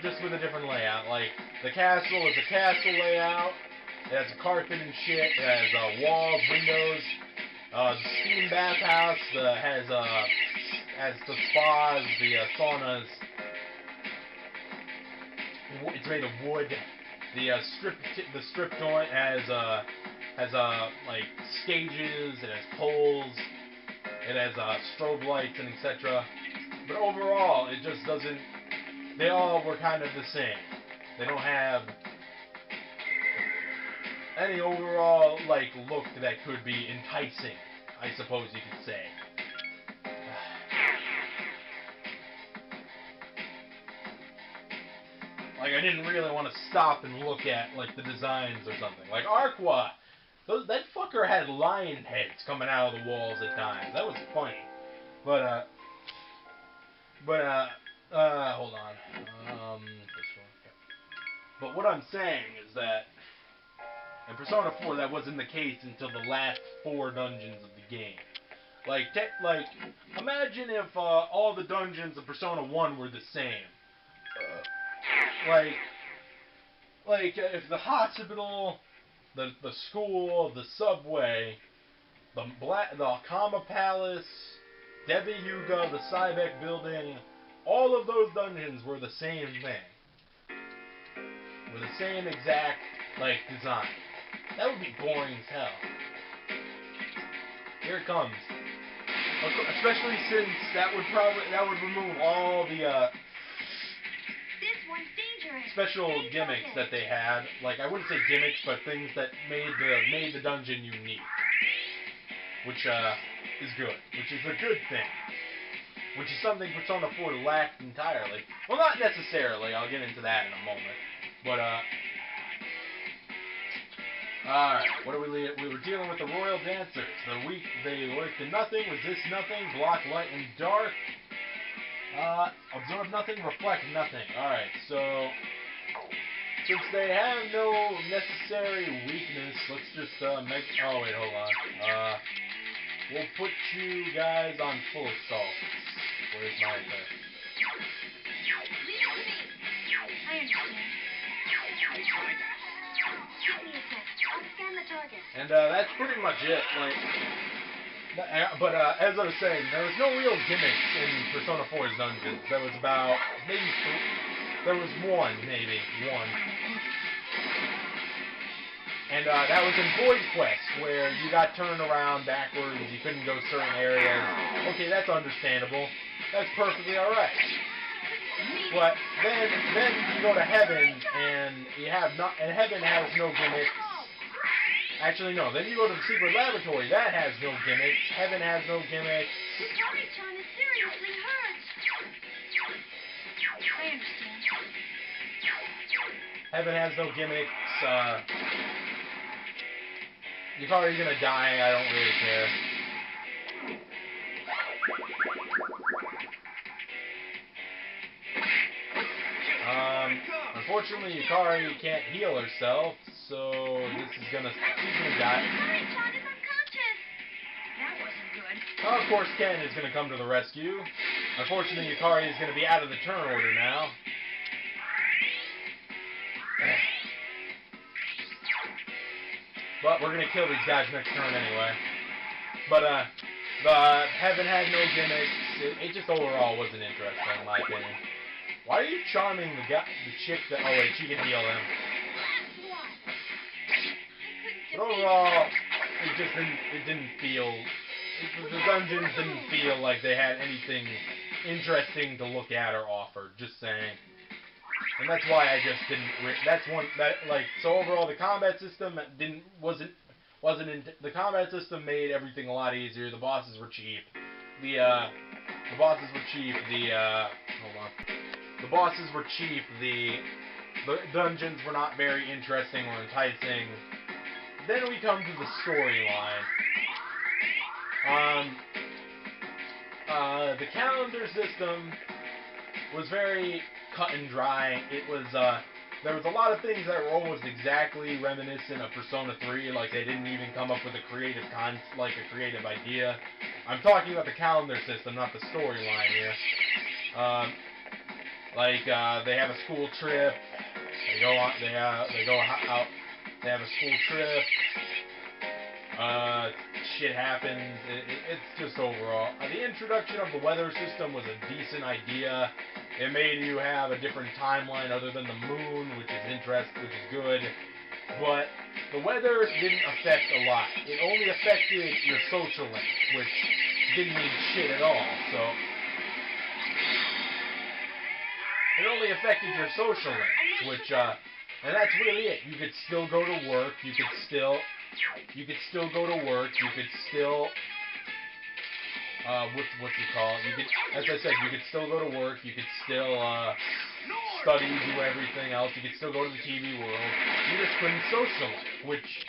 just with a different layout. Like, the castle is a castle layout, it has a carpet and shit, it has walls, windows. The steam bathhouse has the spas, the saunas. It's made of wood. The strip joint has like stages. It has poles. It has strobe lights and etc. But overall, it just doesn't. They all were kind of the same. They don't have any overall like look that could be enticing, I suppose you could say. Like, I didn't really want to stop and look at, like, the designs or something. Like, Arqua, that fucker had lion heads coming out of the walls at times. That was funny. But, hold on. But what I'm saying is that in Persona 4, that wasn't the case until the last 4 dungeons of the game. Like, imagine if all the dungeons of Persona 1 were the same. Like if the hospital, the school, the subway, the Kama Palace, Devi Yuga, the Cybec building, all of those dungeons were the same thing. Were the same exact, like, design. That would be boring as hell. Here it comes. Especially since that would remove all the This one's dangerous. special gimmicks that they had. Like, I wouldn't say gimmicks, but things that made the dungeon unique. Which is good. Which is a good thing. Which is something Persona 4 lacked entirely. Well, not necessarily. I'll get into that in a moment. But alright, what are we were dealing with the Royal Dancers. They work in nothing, resist nothing, block light and dark, absorb nothing, reflect nothing. Alright, so since they have no necessary weakness, let's just make oh wait, hold on. We'll put you guys on full assault. Where's my Leave it to me. I understand. Give me a sec. I'll scan the target. And that's pretty much it. Like, but as I was saying, there was no real gimmicks in Persona 4's dungeons. There was about maybe there was one. And that was in Void Quest, where you got turned around backwards, you couldn't go certain areas. Okay, that's understandable. That's perfectly alright. But then you go to Heaven, and Heaven has no gimmicks. Actually, no. Then you go to the Secret Laboratory. That has no gimmicks. Heaven has no gimmicks. Yukari-chan is seriously hurt. I understand. Heaven has no gimmicks. Yukari's gonna die. I don't really care. Unfortunately, Yukari can't heal herself, so she's gonna die. Yukari-chan is unconscious. That wasn't good. Of course, Ken is gonna come to the rescue. Unfortunately, Yukari is gonna be out of the turn order now. But we're gonna kill these guys next turn anyway. But the Heaven had no gimmicks. It just overall wasn't interesting in my opinion. Why are you charming the chick that? Oh wait, she can heal him. But overall, it didn't feel. The dungeons didn't feel like they had anything interesting to look at or offer. Just saying. And that's why I just didn't. So overall, the combat system the combat system made everything a lot easier. The bosses were cheap. The bosses were cheap. Hold on. The bosses were cheap. The dungeons were not very interesting or enticing. Then we come to the storyline. The calendar system was very cut and dry. It was there was a lot of things that were almost exactly reminiscent of Persona 3. Like they didn't even come up with a creative idea. I'm talking about the calendar system, not the storyline here. They have a school trip. They go out. They have a school trip. Shit happens. It's just overall. The introduction of the weather system was a decent idea. It made you have a different timeline other than the moon, which is good. But the weather didn't affect a lot. It only affected your social link, which didn't mean shit at all. So it only affected your social links, which and that's really it. You could still go to work. You could still go to work. You could still what's it called? As I said, you could still go to work. You could still study, do everything else. You could still go to the TV world. You just couldn't social, which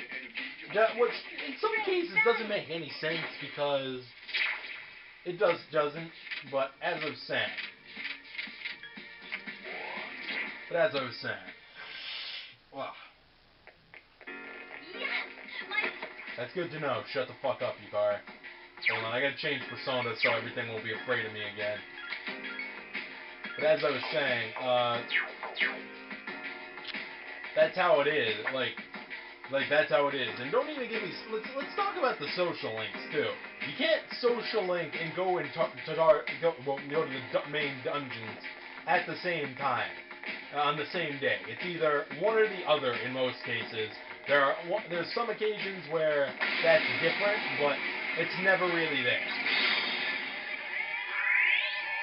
in some cases doesn't make any sense because it doesn't. But as I was saying, wow. That's good to know. Shut the fuck up, Yukari. Hold on, I gotta change persona so everything will be afraid of me again. But as I was saying, that's how it is. Like that's how it is. And don't even give me. Let's talk about the social links too. You can't social link and go to the main dungeons at the same time on the same day. It's either one or the other in most cases. There's some occasions where that's different, but it's never really there.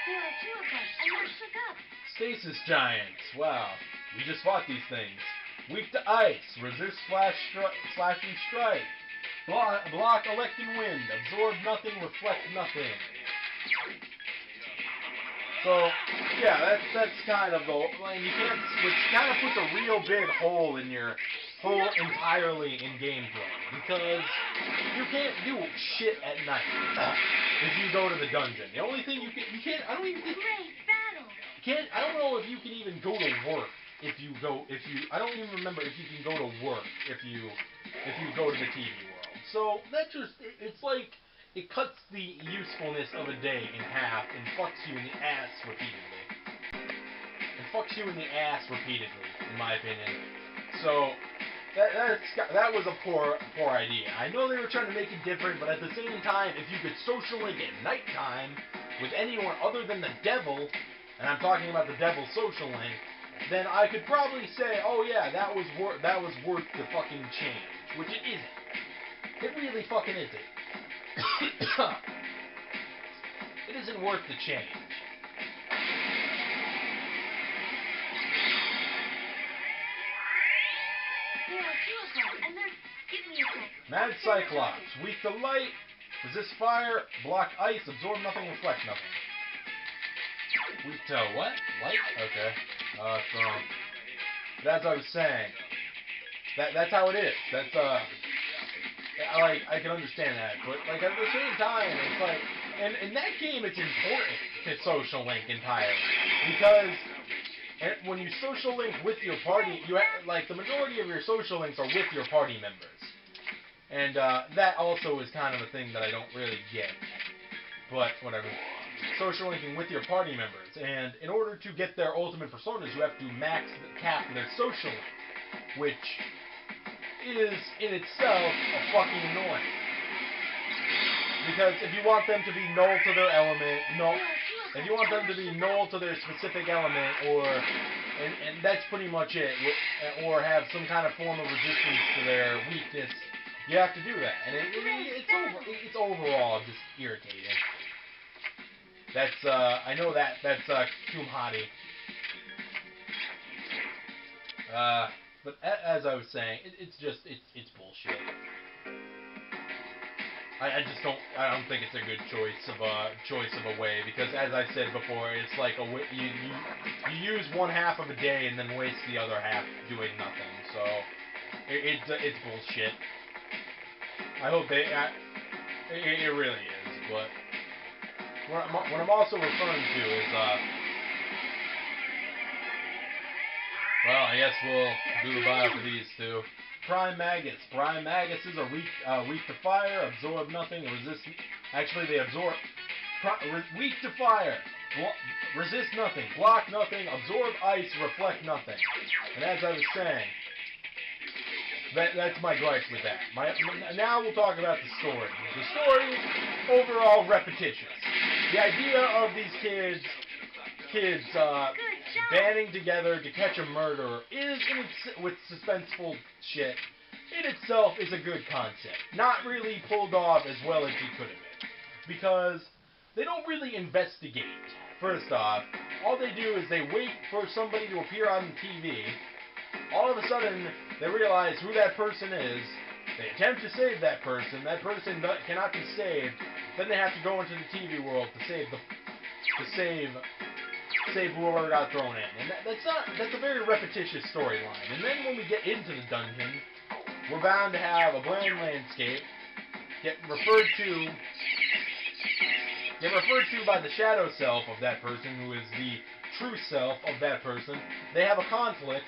There are two of them, and they're shook up. Stasis giants. Wow. We just fought these things. Weak to ice. Resist slashing strike. Block electing wind. Absorb nothing. Reflect nothing. So, yeah, that's kind of you can't, which kind of puts a real big hole in your entirely in gameplay, because you can't do shit at night if you go to the dungeon. The only thing you can't, I don't even think, Great battle. I don't know if you can even go to work I don't even remember if you can go to work if you go to the TV world. So that it's like, it cuts the usefulness of a day in half and fucks you in the ass repeatedly. In my opinion. So that was a poor idea. I know they were trying to make it different, but at the same time, if you could social link at nighttime with anyone other than the devil, and I'm talking about the devil social link, then I could probably say, oh yeah, that was worth the fucking change, which it isn't. It really fucking isn't. It isn't worth the change. There are two of them, and they're... Give me a sec. Mad Cyclops. Weak to light. Resist fire. Block ice. Absorb nothing. Reflect nothing. Weak to what? Light? Okay. But as I was saying, that's how it is. That's I can understand that, but like at the same time, it's like, and in that game, it's important to social link entirely, because when you social link with your party, you have, like, the majority of your social links are with your party members, and that also is kind of a thing that I don't really get. But whatever. Social linking with your party members, and in order to get their ultimate personas, you have to cap their social link, which is in itself a fucking annoying. Because if you want them to be null to their element, if you want them to be null to their specific element, and that's pretty much it, or have some kind of form of resistance to their weakness, you have to do that, and it's overall just irritating. That's I know that's Kumhati. But as I was saying, it's bullshit. I don't think it's a good choice of a way, because as I said before, it's like you use one half of a day and then waste the other half doing nothing. So it's bullshit. I hope it really is, but what I'm also referring to is well, I guess we'll do the bio for these two. Prime Magus. Prime Magus is a weak to fire, absorb nothing, resist. Actually, they absorb. Weak to fire, resist nothing, block nothing, absorb ice, reflect nothing. And as I was saying, that's my gripe with that. Now we'll talk about the story. The story, overall, repetitious. The idea of these kids banding together to catch a murderer with suspenseful shit, in itself is a good concept. Not really pulled off as well as he could have been. Because they don't really investigate. First off, all they do is they wait for somebody to appear on TV. All of a sudden, they realize who that person is. They attempt to save that person. That person cannot be saved. Then they have to go into the TV world to save save whoever got thrown in. And that's a very repetitious storyline. And then when we get into the dungeon, we're bound to have a bland landscape, get referred to by the shadow self of that person, who is the true self of that person. They have a conflict.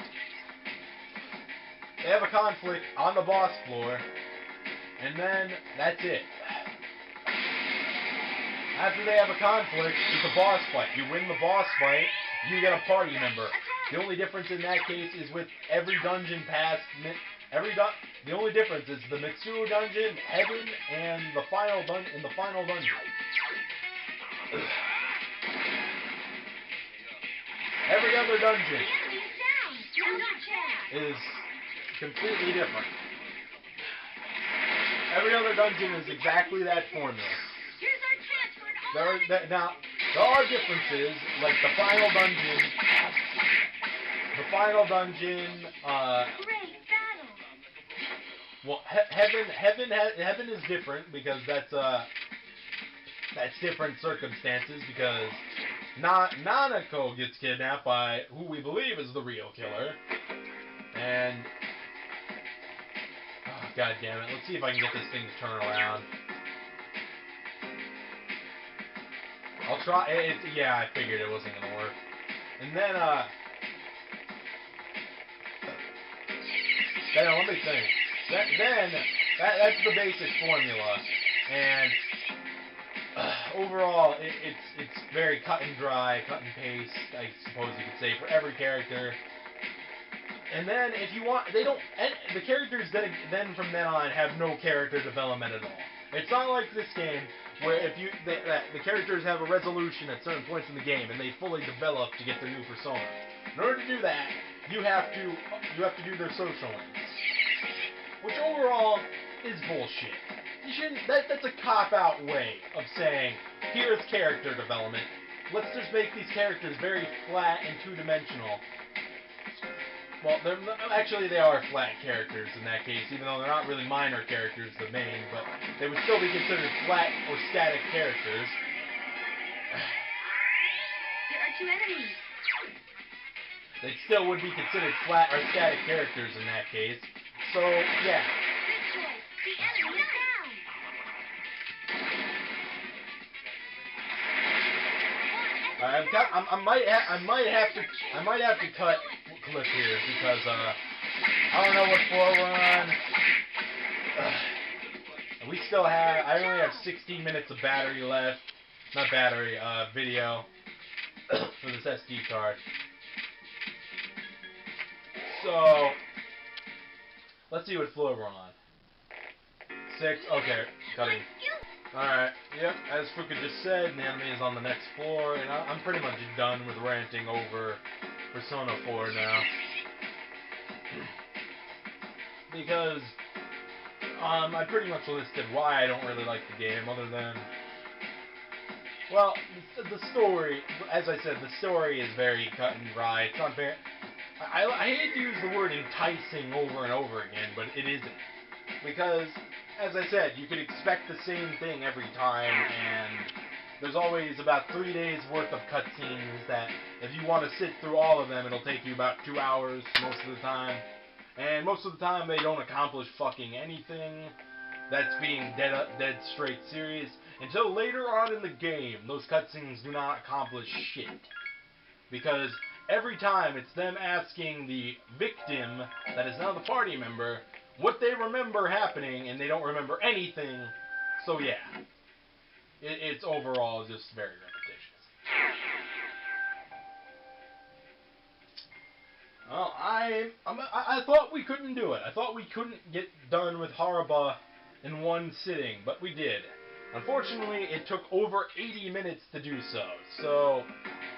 They have a conflict on the boss floor, and then that's it. After they have a conflict, it's a boss fight. You win the boss fight, you get a party member. The only difference in that case is with every dungeon past the only difference is the Mitsuo dungeon, Heaven, and the final dungeon. Every other dungeon is completely different. Every other dungeon is exactly that formula. Now, there are differences, like the final dungeon, well, Heaven is different because that's different circumstances, because Nanako gets kidnapped by who we believe is the real killer, and god damn it, let's see if I can get this thing to turn around. I'll try. Yeah, I figured it wasn't gonna work. And then let me think. That's the basic formula, and overall, it's very cut and dry, cut and paste, I suppose you could say, for every character. And then if you want, the characters then from then on have no character development at all. It's not like this game where the characters have a resolution at certain points in the game and they fully develop to get their new persona. In order to do that, you have to do their social links, which overall is bullshit. You shouldn't. That's a cop-out way of saying, here's character development. Let's just make these characters very flat and two-dimensional. Well, they are flat characters in that case, even though they're not really minor characters, the main, but they would still be considered flat or static characters. There are 2 enemies. They still would be considered flat or static characters in that case. So, yeah. Good choice. The enemy is down. I might have to cut clip here because I don't know what floor we're on. We still have. I only have 16 minutes of battery left. Not battery. Video for this SD card. So let's see what floor we're on. 6. Okay, cutting. Alright, yep, as Fuka just said, the enemy is on the next floor, and I'm pretty much done with ranting over Persona 4 now. Because, I pretty much listed why I don't really like the game, other than, well, the story, as I said, the story is very cut and dry. It's not very, I hate to use the word enticing over and over again, but it isn't. Because, as I said, you could expect the same thing every time, and there's always about 3 days worth of cutscenes that, if you want to sit through all of them, it'll take you about 2 hours most of the time. And most of the time, they don't accomplish fucking anything that's being dead straight serious. Until later on in the game, those cutscenes do not accomplish shit. Because every time, it's them asking the victim, that is now the party member, what they remember happening, and they don't remember anything. So yeah, it's overall just very repetitious. Well, I thought we couldn't do it. I thought we couldn't get done with Haraba in one sitting, but we did. Unfortunately, it took over 80 minutes to do so. So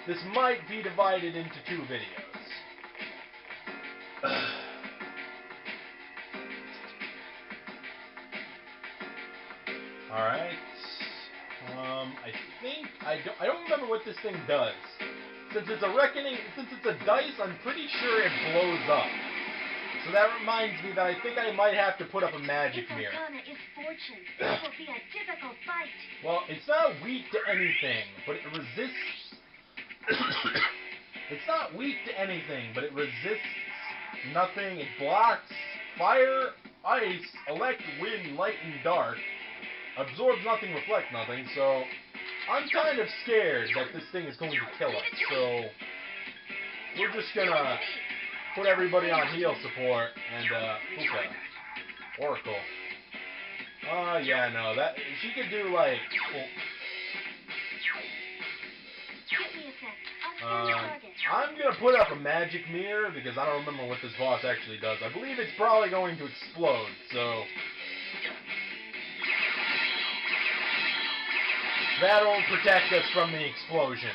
this might be divided into 2 videos. Alright, I don't remember what this thing does. Since it's a dice, I'm pretty sure it blows up. So that reminds me that I think I might have to put up a magic mirror. Is fortune. It will be a difficult fight. Well, it's not weak to anything, but it resists It's not weak to anything, but it resists nothing. It blocks fire, ice, elect, wind, light, and dark. Absorbs nothing, reflects nothing, so I'm kind of scared that this thing is going to kill us, so we're just gonna put everybody on heal support and, Puka. Oracle. Oh, yeah, no, that, she could do, like, well, Give me a sec. I'll scan the target. I'm gonna put up a magic mirror because I don't remember what this boss actually does. I believe it's probably going to explode, so that'll protect us from the explosion.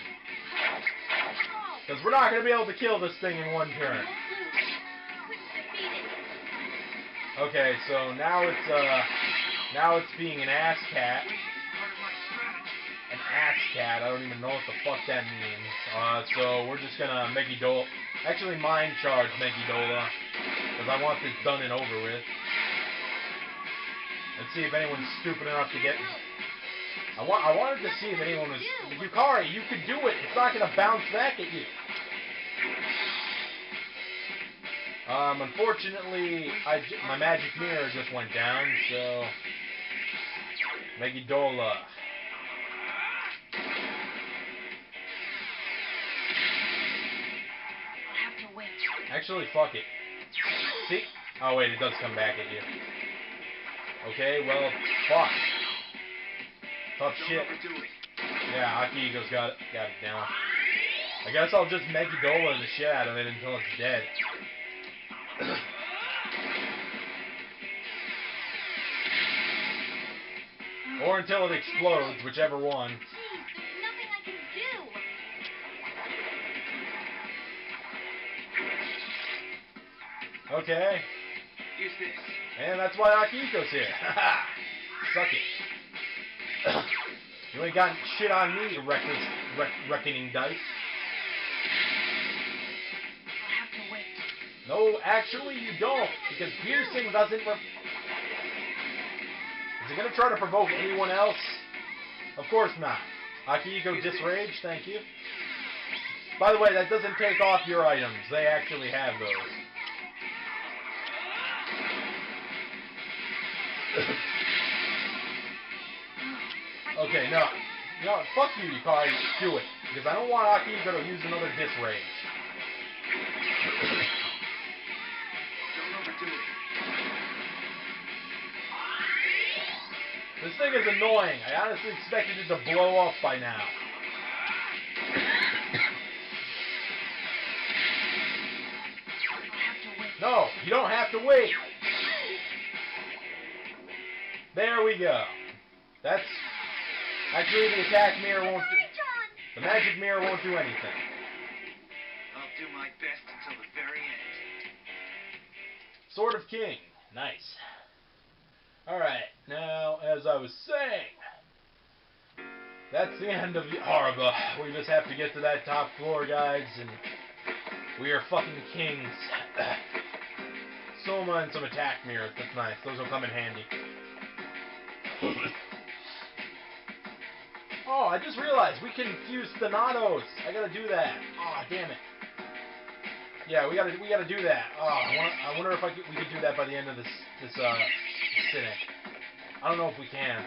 Because we're not gonna be able to kill this thing in one turn. Okay, so now it's being an ass cat. An ass cat, I don't even know what the fuck that means. So we're just gonna Megidola. Actually, mind charge Megidola. Because I want this done and over with. Let's see if anyone's stupid enough to get me. I wanted to see if anyone was... Yukari, you could do it! It's not gonna bounce back at you! Unfortunately, my magic mirror just went down, so... Megidola. Actually, fuck it. See? Oh, wait, it does come back at you. Okay, well, fuck. Tough shit. Yeah, Akihiko's got it down. I guess I'll just Megidola the shit out of it until it's dead. Or until it explodes, whichever one. Jeez, there's nothing I can do. Okay. Use this. And that's why Akihiko's here. Haha. Suck it. You ain't got shit on me, you reckoning dice. I'll have to wait. No, actually you don't, because piercing doesn't... Is it gonna try to provoke anyone else? Of course not. Akihiko disrage, thank you. By the way, that doesn't take off your items. They actually have those. Okay, no, fuck you, Yukari, do it. Because I don't want Akihiko to use another disrage. Don't overdo it. This thing is annoying. I honestly expected it to blow up by now. No, you don't have to wait. There we go. That's... Actually, the attack mirror won't do... The magic mirror won't do anything. I'll do my best until the very end. Sword of King. Nice. Alright, now, as I was saying, that's the end of the Arba. We just have to get to that top floor, guys, and we are fucking kings. Soma and some attack mirrors. That's nice. Those will come in handy. Oh, I just realized we can fuse Thanatos. I gotta do that. Oh, damn it. Yeah, we gotta do that. Oh, I wonder if we could do that by the end of this sitting. I don't know if we can.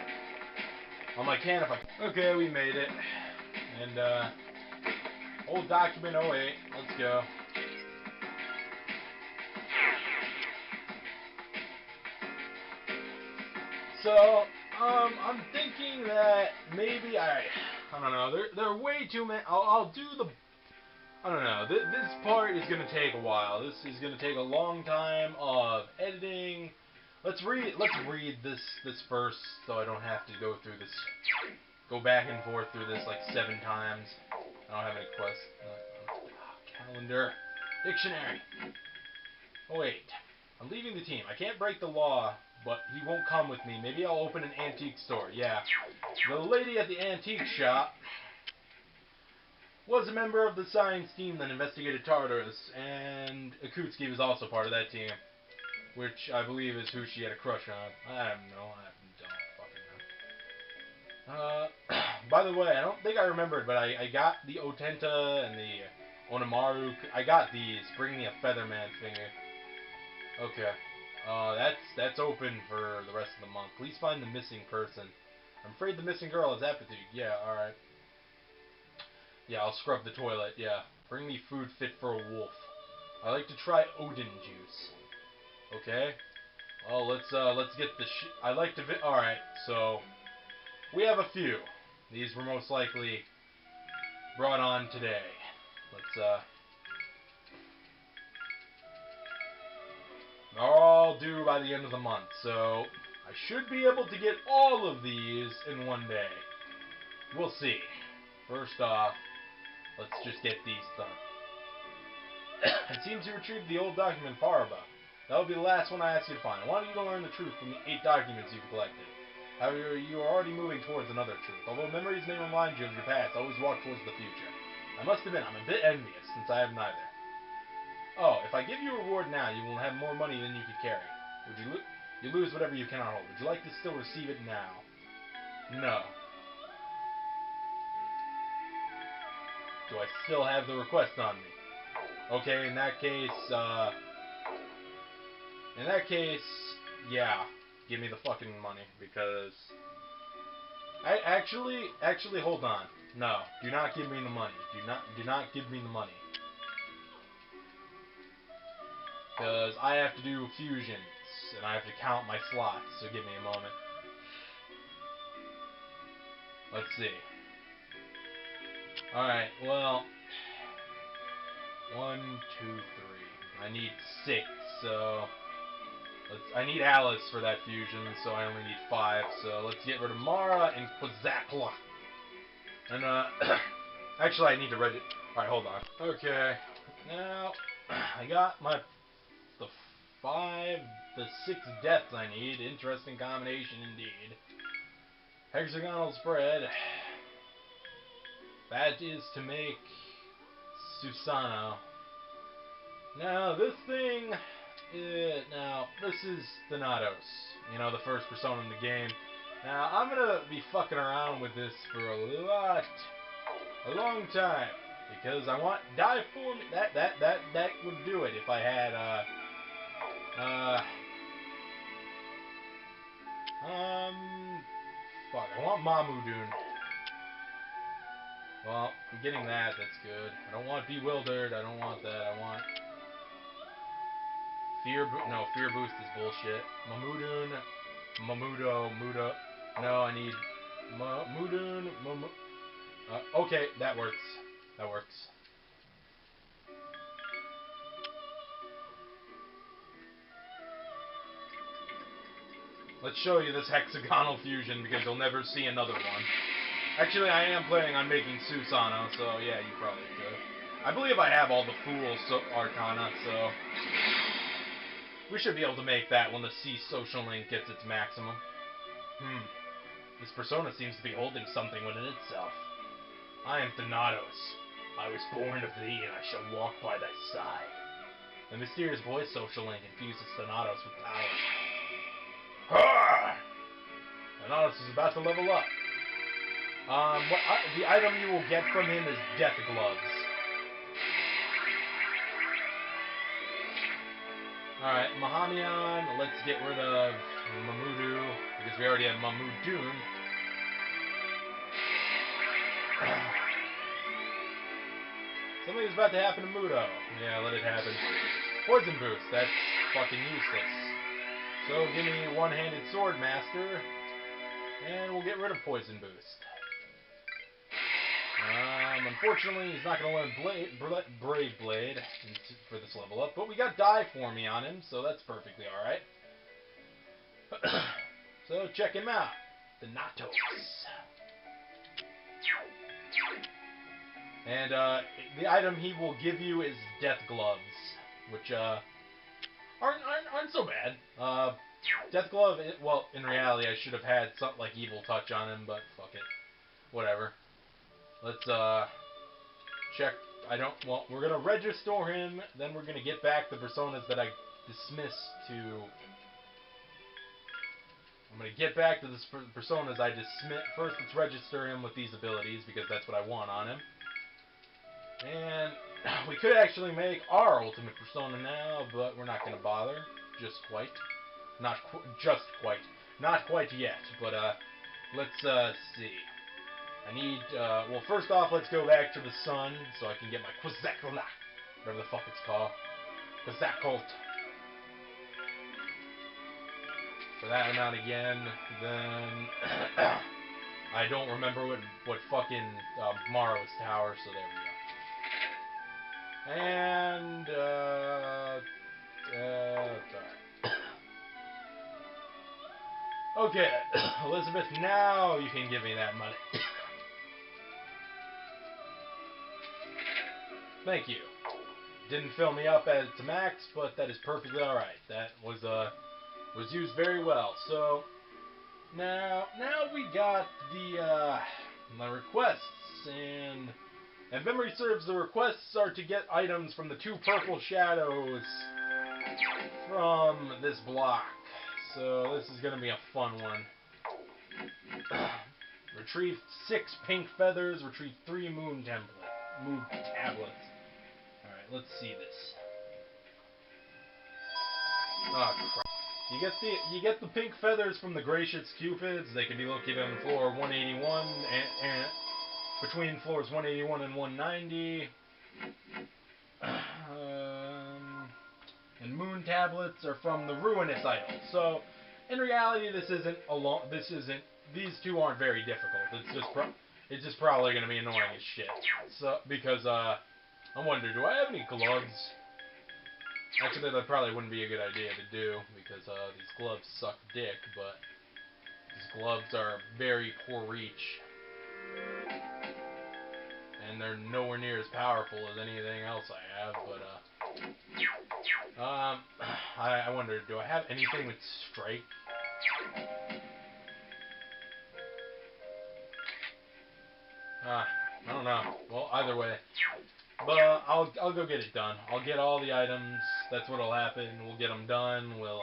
I can if I... Okay, we made it. And, old document 08. Let's go. So, I'm thinking that maybe I don't know. There are way too many. I'll do the... I don't know. This part is gonna take a while. This is gonna take a long time of editing. Let's read this first, so I don't have to go through this, go back and forth through this like 7 times. I don't have any quests. Calendar, dictionary. Oh wait, I'm leaving the team. I can't break the law, but he won't come with me. Maybe I'll open an antique store. Yeah, the lady at the antique shop was a member of the science team that investigated Tartarus, and Akutsuki was also part of that team. Which I believe is who she had a crush on. I don't know. I don't fucking know. by the way, I don't think I remembered, but I got the Otenta and the Onimaru. I got these. Bring me a Featherman finger. Okay. That's open for the rest of the month. Please find the missing person. I'm afraid the missing girl has apathy. Yeah, alright. Yeah, I'll scrub the toilet. Yeah. Bring me food fit for a wolf. I like to try Odin juice. Okay. Well, let's get the I like to alright, so we have a few. These were most likely brought on today. Let's they're all due by the end of the month, so I should be able to get all of these in one day. We'll see. First off, let's just get these done. It seems you retrieved the old document Faraba. That will be the last one I asked you to find. I wanted you to learn the truth from the 8 documents you've collected. However, you are already moving towards another truth. Although memories may remind you of your past, always walk towards the future. I must admit, I'm a bit envious, since I have neither. Oh, if I give you a reward now, you will have more money than you could carry. Would you lose whatever you cannot hold. Would you like to still receive it now? No. Do I still have the request on me? Okay, in that case, yeah, give me the fucking money, because I actually, hold on. No, do not give me the money. Do not give me the money. Because I have to do fusions, and I have to count my slots, so give me a moment. Let's see. Alright, well, 1, 2, 3. I need 6, so I need Alice for that fusion, so I only need 5, so let's get rid of Mara and Quetzalcoatl. And, actually I need to read it. Alright, hold on. Okay, now, I got the 6 deaths I need. Interesting combination indeed. Hexagonal spread. That is to make Susano. Now, this thing, now, this is Thanatos. You know, the first persona in the game. Now, I'm gonna be fucking around with this for a long time. Because I want die form. That would do it if I had, fuck, I want Mamudun. Well, I'm getting that, that's good. I don't want Bewildered, I don't want that, I want Fear Boost is bullshit. Muda. No, I need Mudun, okay, that works. That works. Let's show you this hexagonal fusion because you'll never see another one. Actually, I am planning on making Susano, so yeah, you probably could. I believe I have all the Fool Arcana, so we should be able to make that when the C Social Link gets its maximum. This persona seems to be holding something within itself. I am Thanatos. I was born of thee, and I shall walk by thy side. The mysterious voice Social Link infuses Thanatos with power. Thanatos is about to level up. The item you will get from him is Death Gloves. Alright, Mahamian, let's get rid of Mamudu, because we already have Mamudun. Something's about to happen to Mudo. Yeah, let it happen. Poison Boost, that's fucking useless. So give me One-Handed Sword Master, and we'll get rid of Poison Boost. Unfortunately, he's not going to learn Brave Blade for this level up, but we got Die For Me on him, so that's perfectly alright. So check him out. Thanatos. And the item he will give you is Death Gloves, which aren't so bad. Death Glove, well, in reality, I should have had something like Evil Touch on him, but fuck it. Whatever. Let's check. Well, we're gonna register him, then we're gonna get back the personas that I dismissed to I'm gonna get back to this personas I dismissed. First, let's register him with these abilities because that's what I want on him. And we could actually make our ultimate persona now, but we're not gonna bother. Just quite. Just quite. Not quite yet, but let's see. I need, well, first off, let's go back to the sun so I can get my Quizzacola, whatever the fuck it's called. Quizzacolt. For that amount again, then I don't remember what fucking Morrow's Tower, so there we go. And, sorry. Okay, Elizabeth, now you can give me that money. Thank you. Didn't fill me up to max, but that is perfectly alright. That was used very well. So now we got the requests, and if memory serves, the requests are to get items from the 2 purple shadows from this block. So this is gonna be a fun one. Retrieve 6 pink feathers. Retrieve 3 moon tablets. All right, let's see this. Oh crap! You get the pink feathers from the gracious cupids. They can be located on floor 181 and between floors 181 and 190. And moon tablets are from the ruinous idol. So, in reality, these 2 aren't very difficult. It's just probably gonna be annoying as shit. So, because I wonder, do I have any gloves? Actually, that probably wouldn't be a good idea to do because these gloves suck dick. But these gloves are very poor reach, and they're nowhere near as powerful as anything else I have. But I wonder, do I have anything with strike? I don't know. Well, either way. But I'll go get it done. I'll get all the items. That's what'll happen. We'll get them done. We'll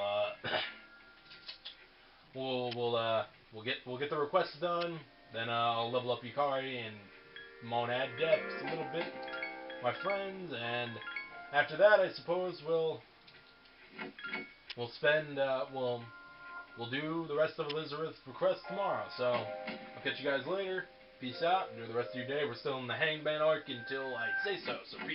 get the requests done. Then I'll level up Yukari and Monad Depths a little bit, my friends, and after that, I suppose we'll do the rest of Elizabeth's request tomorrow. So I'll catch you guys later. Peace out. Enjoy the rest of your day. We're still in the Hangman arc until I say so. So peace.